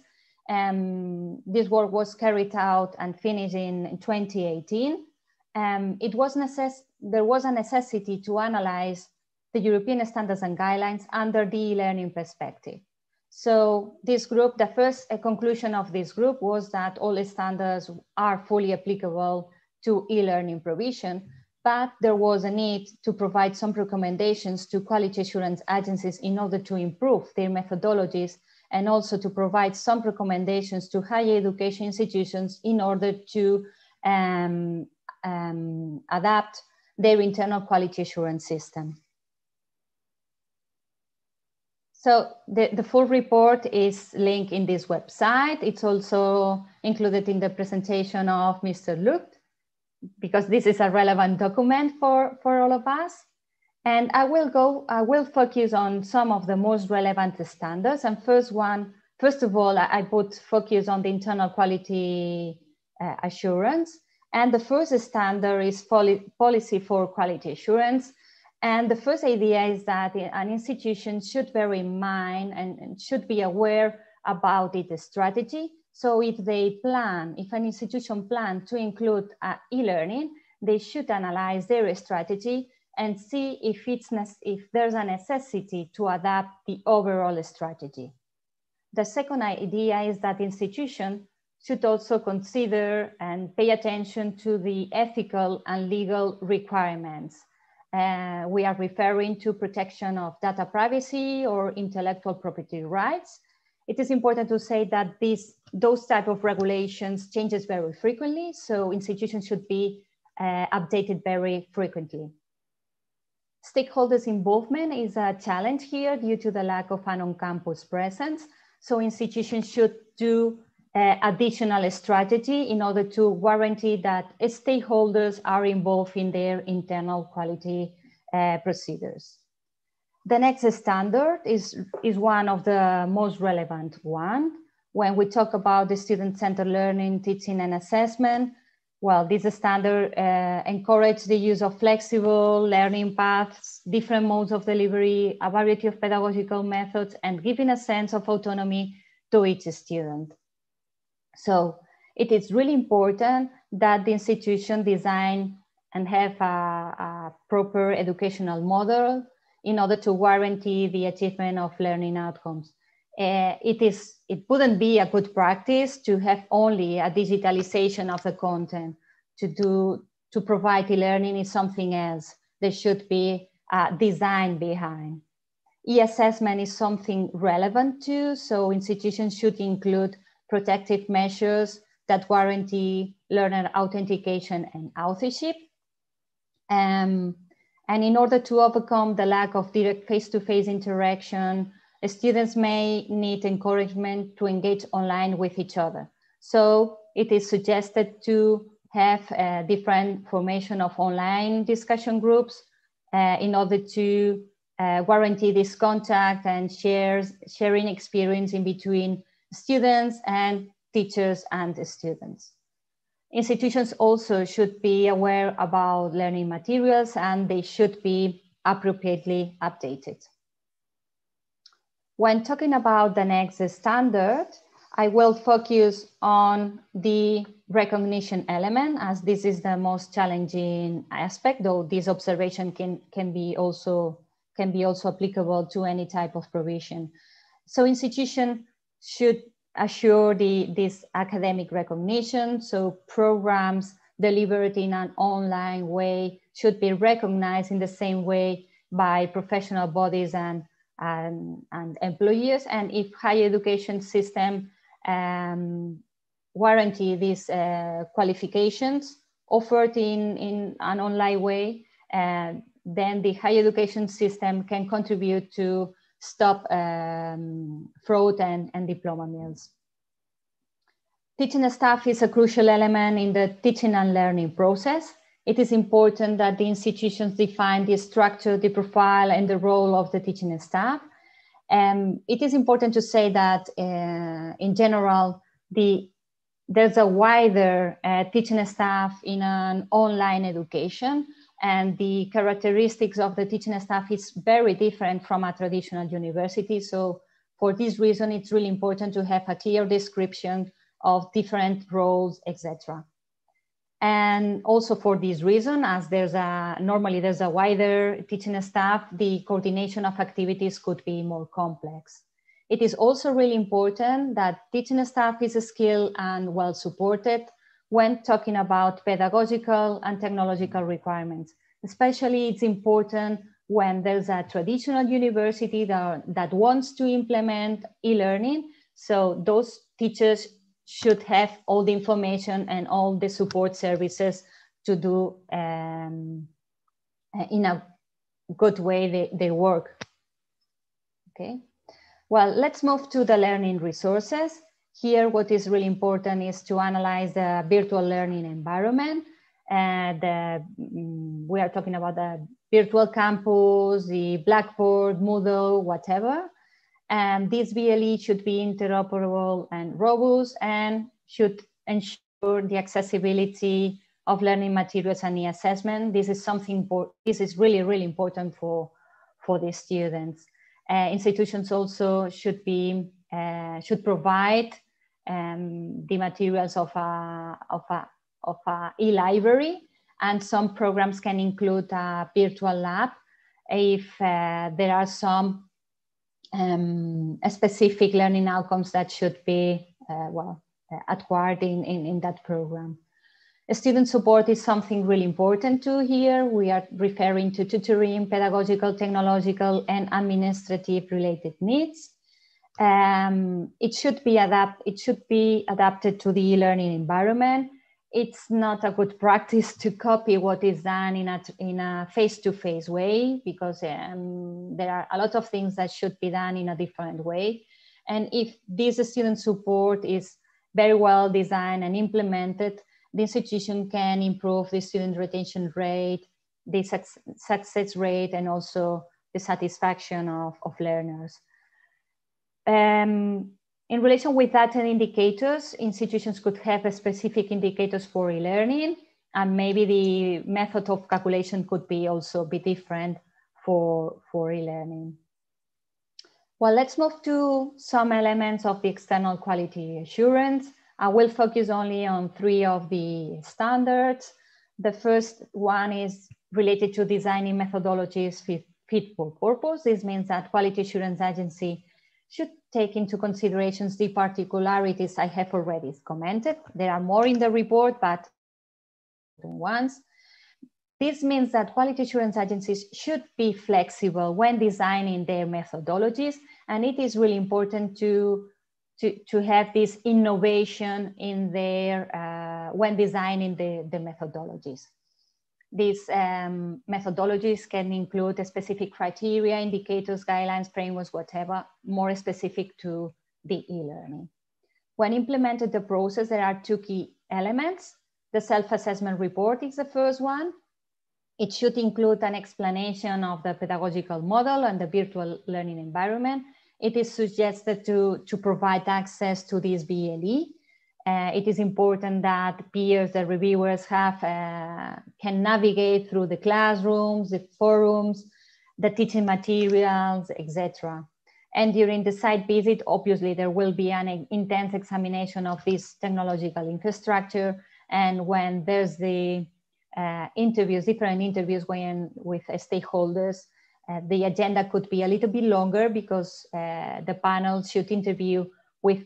this work was carried out and finished in 2018. There was a necessity to analyze the European standards and guidelines under the e-learning perspective. So this group, the first conclusion of this group was that all standards are fully applicable to e-learning provision, but there was a need to provide some recommendations to quality assurance agencies in order to improve their methodologies, and also to provide some recommendations to higher education institutions in order to adapt their internal quality assurance system. So the full report is linked in this website. It's also included in the presentation of Mr. Lucht, because this is a relevant document for all of us. And I will focus on some of the most relevant standards. And first first of all, I put focus on the internal quality assurance. And the first standard is policy for quality assurance. And the first idea is that an institution should bear in mind and should be aware about its strategy. So if an institution plans to include e-learning, they should analyze their strategy and see if there's a necessity to adapt the overall strategy. The second idea is that institutions should also consider and pay attention to the ethical and legal requirements. We are referring to protection of data privacy or intellectual property rights. It is important to say that those type of regulations changes very frequently, so institutions should be updated very frequently. Stakeholders' involvement is a challenge here due to the lack of an on-campus presence. So institutions should do additional strategy in order to guarantee that stakeholders are involved in their internal quality procedures. The next standard is one of the most relevant one. When we talk about the student-centered learning, teaching and assessment, well, this standard encourages the use of flexible learning paths, different modes of delivery, a variety of pedagogical methods, and giving a sense of autonomy to each student. So it is really important that the institution design and have a proper educational model in order to guarantee the achievement of learning outcomes. It wouldn't be a good practice to have only a digitalization of the content. To provide e-learning is something else. There should be a design behind. E-assessment is something relevant too, so institutions should include protective measures that guarantee learner authentication and authorship. And in order to overcome the lack of direct face-to-face interaction, students may need encouragement to engage online with each other. So it is suggested to have different formation of online discussion groups in order to guarantee this contact and sharing experience in between students and teachers and students. Institutions also should be aware about learning materials and they should be appropriately updated. When talking about the next standard, I will focus on the recognition element as this is the most challenging aspect, though this observation can be also applicable to any type of provision. So institutions should assure this academic recognition. So programs delivered in an online way should be recognized in the same way by professional bodies and employers. And if higher education system warranty these qualifications offered in an online way, then the higher education system can contribute to stop fraud and diploma mills. Teaching staff is a crucial element in the teaching and learning process. It is important that the institutions define the structure, the profile, and the role of the teaching staff. It is important to say that in general, there's a wider teaching staff in an online education, and the characteristics of the teaching staff is very different from a traditional university. So for this reason, it's really important to have a clear description of different roles, etc. And also for this reason, as normally there's a wider teaching staff, the coordination of activities could be more complex. It is also really important that teaching staff is skilled and well supported when talking about pedagogical and technological requirements. Especially it's important when there's a traditional university that wants to implement e-learning. So those teachers should have all the information and all the support services to do in a good way their work. Okay. Well, let's move to the learning resources. Here, what is really important is to analyze the virtual learning environment. We are talking about the virtual campus, the Blackboard, Moodle, whatever. And this BLE should be interoperable and robust and should ensure the accessibility of learning materials and e-assessment. This is this is really, really important for the students. Institutions also should provide the materials of a e-library, and some programs can include a virtual lab if there are some specific learning outcomes that should be acquired in that program. Student support is something really important too here. We are referring to tutoring, pedagogical, technological, and administrative related needs. It should be adapted to the e-learning environment. It's not a good practice to copy what is done in a face-to-face way, because there are a lot of things that should be done in a different way. And if this student support is very well designed and implemented, the institution can improve the student retention rate, the success rate, and also the satisfaction of learners. In relation with data and indicators, institutions could have specific indicators for e-learning, and maybe the method of calculation could be also be different for e-learning. Well, let's move to some elements of the external quality assurance. I will focus only on 3 of the standards. The first one is related to designing methodologies fit for purpose. This means that quality assurance agency should take into considerations the particularities I have already commented. There are more in the report, but ones. This means that quality assurance agencies should be flexible when designing their methodologies, and it is really important to have this innovation in their when designing the methodologies. These methodologies can include a specific criteria, indicators, guidelines, frameworks, whatever, more specific to the e-learning. When implemented the process, there are 2 key elements. The self-assessment report is the first one. It should include an explanation of the pedagogical model and the virtual learning environment. It is suggested to provide access to this BLE. It is important that peers, the reviewers can navigate through the classrooms, the forums, the teaching materials, etc. And during the site visit, obviously, there will be an intense examination of this technological infrastructure. And when there's the different interviews with stakeholders, the agenda could be a little bit longer, because the panel should interview with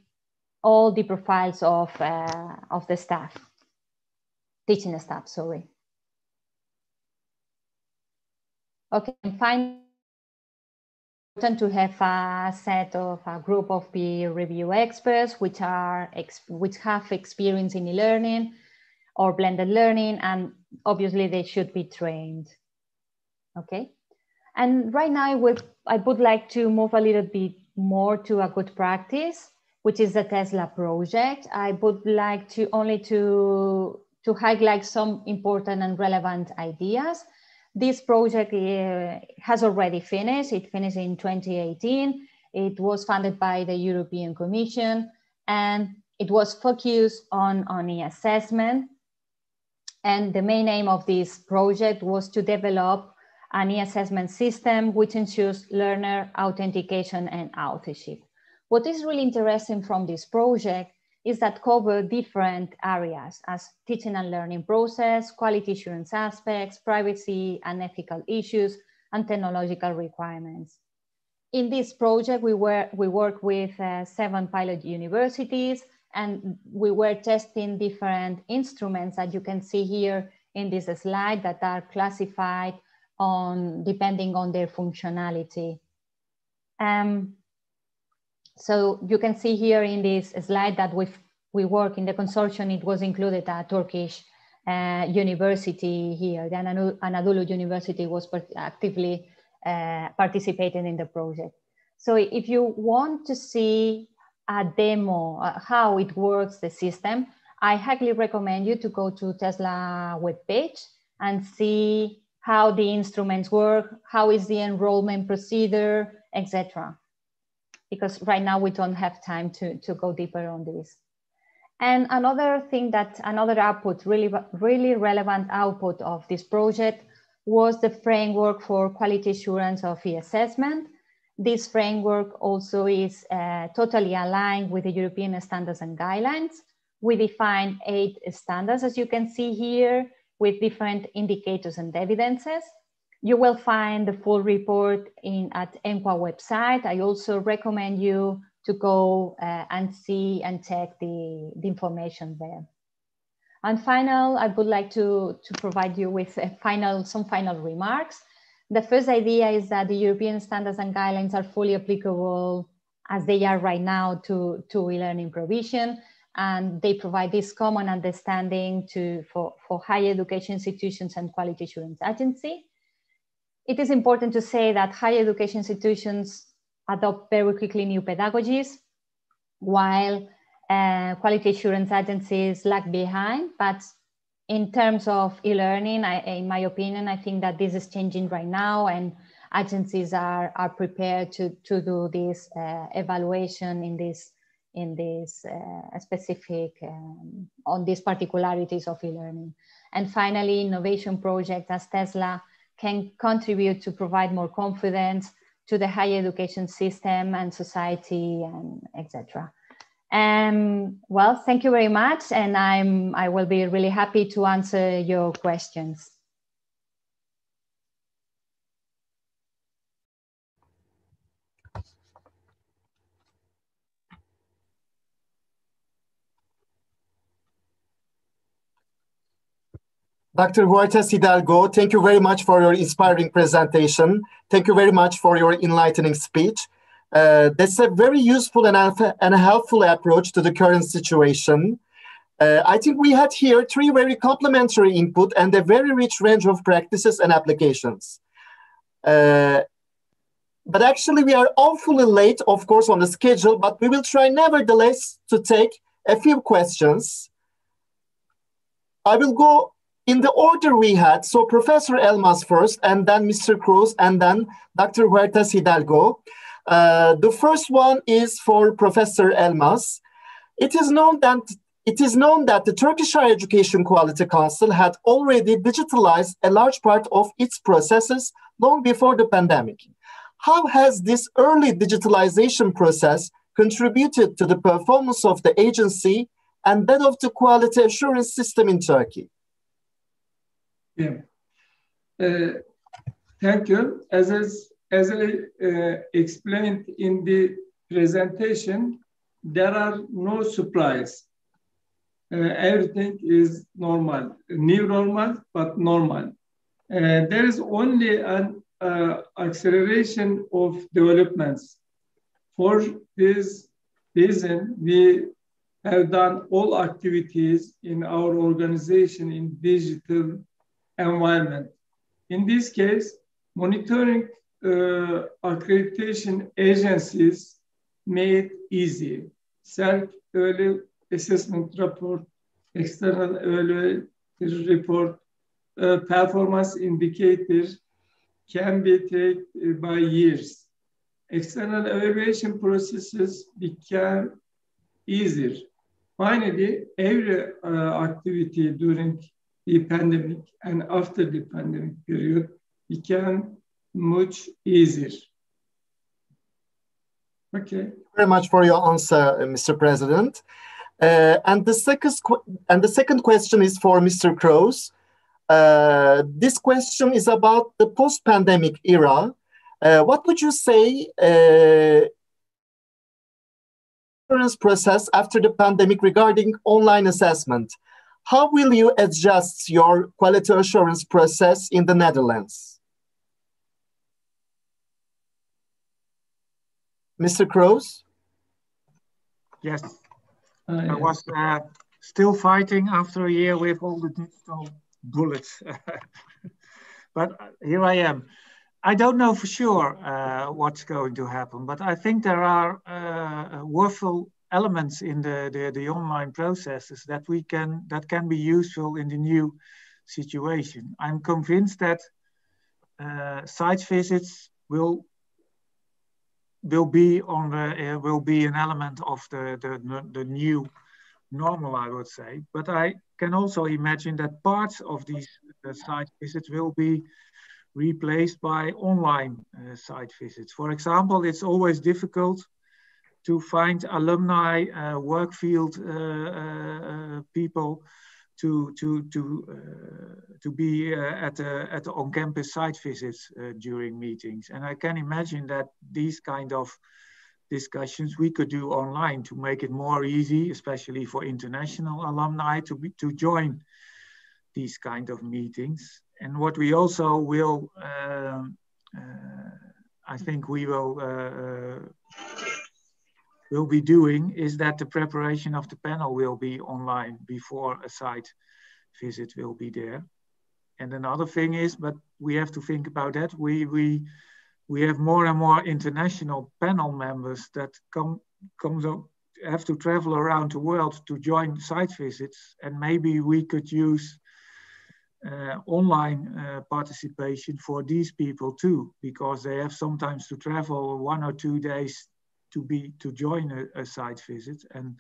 all the profiles of the staff, teaching staff, sorry. Okay, and finally, important to have a group of peer review experts which have experience in e-learning or blended learning, and obviously they should be trained. Okay, and right now I would like to move a little bit more to a good practice, which is the TESLA project. I would like to highlight some important and relevant ideas. This project has already finished. It finished in 2018. It was funded by the European Commission, and it was focused on e-assessment. And the main aim of this project was to develop an e-assessment system which ensures learner authentication and authorship. What is really interesting from this project is that cover different areas as teaching and learning process, quality assurance aspects, privacy and ethical issues, and technological requirements. In this project, we work with 7 pilot universities, and we were testing different instruments that you can see here in this slide that are classified depending on their functionality. So you can see here in this slide that we work in the consortium. It was included a Turkish university here. The Anadolu University was actively participating in the project. So if you want to see a demo, how it works, the system, I highly recommend you to go to TESLA webpage and see how the instruments work, how is the enrollment procedure, etc. because right now we don't have time to go deeper on this. And another thing another output, really relevant output of this project was the framework for quality assurance of e-assessment. This framework also is totally aligned with the European standards and guidelines. We defined 8 standards, as you can see here, with different indicators and evidences. You will find the full report at ENQA website. I also recommend you to go and see and check the information there. And I would like to provide you with some final remarks. The first idea is that the European standards and guidelines are fully applicable as they are right now to e-learning provision, and they provide this common understanding for higher education institutions and quality assurance agency. It is important to say that higher education institutions adopt very quickly new pedagogies, while quality assurance agencies lag behind. But in terms of e-learning, in my opinion, I think that this is changing right now, and agencies are prepared to do this evaluation in this specific on these particularities of e-learning. And finally, innovation projects as Tesla can contribute to provide more confidence to the higher education system and society, and etc. Well, thank you very much, and I will be really happy to answer your questions. Dr. Huertas Hidalgo, thank you very much for your inspiring presentation. Thank you very much for your enlightening speech. That's a very useful and helpful approach to the current situation. I think we had here 3 very complementary input and a very rich range of practices and applications. But actually we are awfully late, of course, on the schedule, but we will try nevertheless to take a few questions. I will go in the order we had, so Professor Elmas first, and then Mr. Cruz, and then Dr. Huertas Hidalgo. The first one is for Professor Elmas. It is known that the Turkish Higher Education Quality Council had already digitalized a large part of its processes long before the pandemic. How has this early digitalization process contributed to the performance of the agency and that of the quality assurance system in Turkey? Yeah. Thank you. As I explained in the presentation, there are no surprises. Everything is normal, new normal, but normal. There is only an acceleration of developments. For this reason, we have done all activities in our organization in digital environment. In this case, monitoring accreditation agencies made easy. Self-early assessment report, external evaluation report, performance indicators can be taken by years. External evaluation processes became easier. Finally, every activity during the pandemic and after the pandemic period became much easier. Okay. Very much for your answer, Mr. President. And the second question is for Mr. Cruz. This question is about the post-pandemic era. What would you say process after the pandemic regarding online assessment? How will you adjust your quality assurance process in the Netherlands? Mr. Cruz? Yes. I was still fighting after a year with all the digital bullets. But here I am. I don't know for sure what's going to happen, but I think there are worthwhile elements in the online processes that can be useful in the new situation. I'm convinced that site visits will will be on the will be an element of the new normal, I would say. But I can also imagine that parts of these site visits will be replaced by online site visits. For example, it's always difficult to find alumni, work field people to be at the on-campus site visits during meetings. And I can imagine that these kind of discussions we could do online to make it more easy, especially for international alumni to join these kind of meetings. And what we also will, I think we will be doing is that the preparation of the panel will be online before a site visit will be there. And another thing is, but we have to think about that, we have more and more international panel members that have to travel around the world to join site visits, and maybe we could use online participation for these people too, because they have sometimes to travel 1 or 2 days to join a site visit, and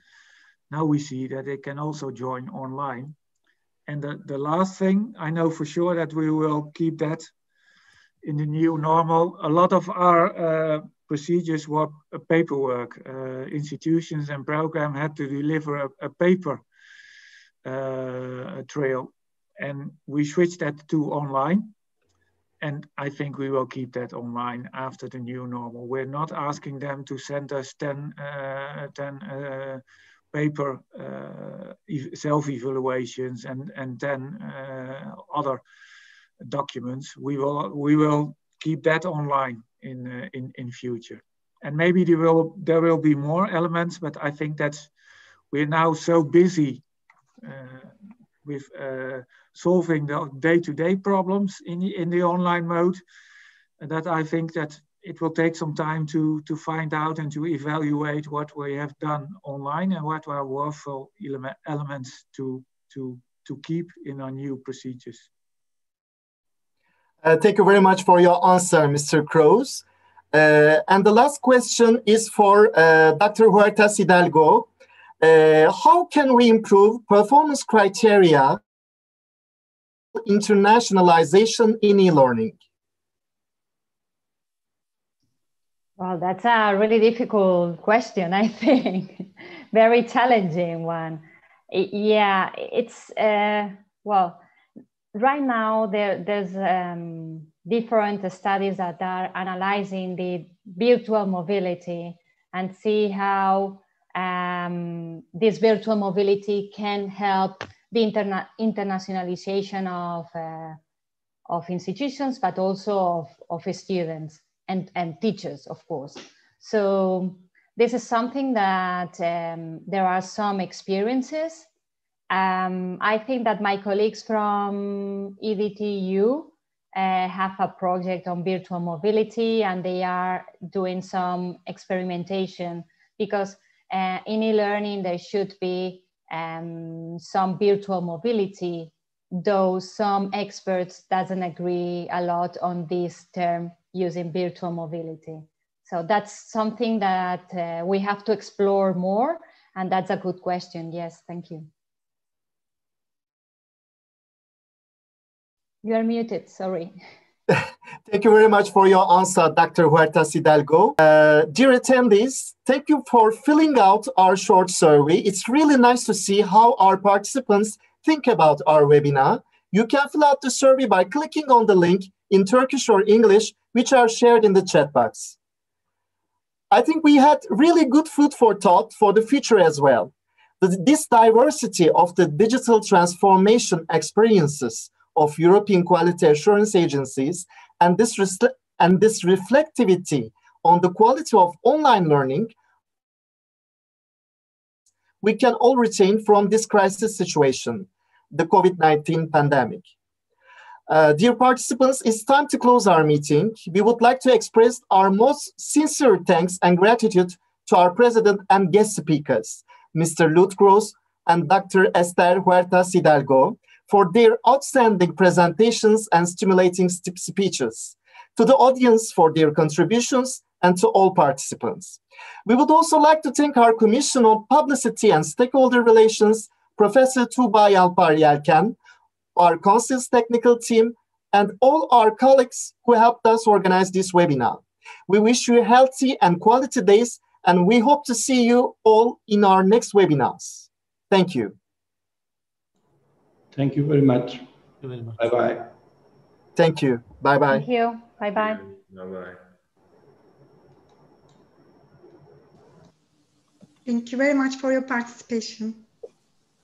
now we see that they can also join online. And the last thing, I know for sure that we will keep that in the new normal. A lot of our procedures were paperwork. Institutions and program had to deliver a paper trail, and we switched that to online. And I think we will keep that online after the new normal. We're not asking them to send us 10 paper self-evaluations and 10 other documents. We will keep that online in future. And maybe there will be more elements, but I think that we're now so busy with solving the day-to-day problems in the online mode, that I think that it will take some time to find out and to evaluate what we have done online and what are worthwhile elements to keep in our new procedures. Thank you very much for your answer, Mr. Kroes. And the last question is for Dr. Huertas Hidalgo. How can we improve performance criteria internationalization in e-learning? Well, that's a really difficult question, I think. Very challenging one. Yeah, it's, well, right now there's different studies that are analyzing the virtual mobility and see how this virtual mobility can help the internationalization of institutions, but also of students and teachers, of course. So this is something that there are some experiences. I think that my colleagues from EDTU have a project on virtual mobility, and they are doing some experimentation, because in e-learning there should be some virtual mobility, though some experts doesn't agree a lot on this term using virtual mobility. So that's something that we have to explore more, and that's a good question. Yes, thank you. You are muted, sorry. Thank you very much for your answer, Dr. Huertas Hidalgo. Dear attendees, thank you for filling out our short survey. It's really nice to see how our participants think about our webinar. You can fill out the survey by clicking on the link in Turkish or English, which are shared in the chat box. I think we had really good food for thought for the future as well. This diversity of the digital transformation experiences of European quality assurance agencies and this reflectivity on the quality of online learning we can all retain from this crisis situation, the COVID-19 pandemic. Dear participants, it's time to close our meeting. We would like to express our most sincere thanks and gratitude to our president and guest speakers, Mr. Lud Kroes and Dr. Esther Huertas Hidalgo, for their outstanding presentations and stimulating speeches, to the audience for their contributions, and to all participants. We would also like to thank our Commission on Publicity and Stakeholder Relations, Professor Tuğba Yalpar Yelken, our Council's technical team, and all our colleagues who helped us organize this webinar. We wish you healthy and quality days, and we hope to see you all in our next webinars. Thank you. Thank you very much. Bye-bye. Thank you. Bye-bye. Thank you. Bye-bye. Bye-bye. Thank you very much for your participation.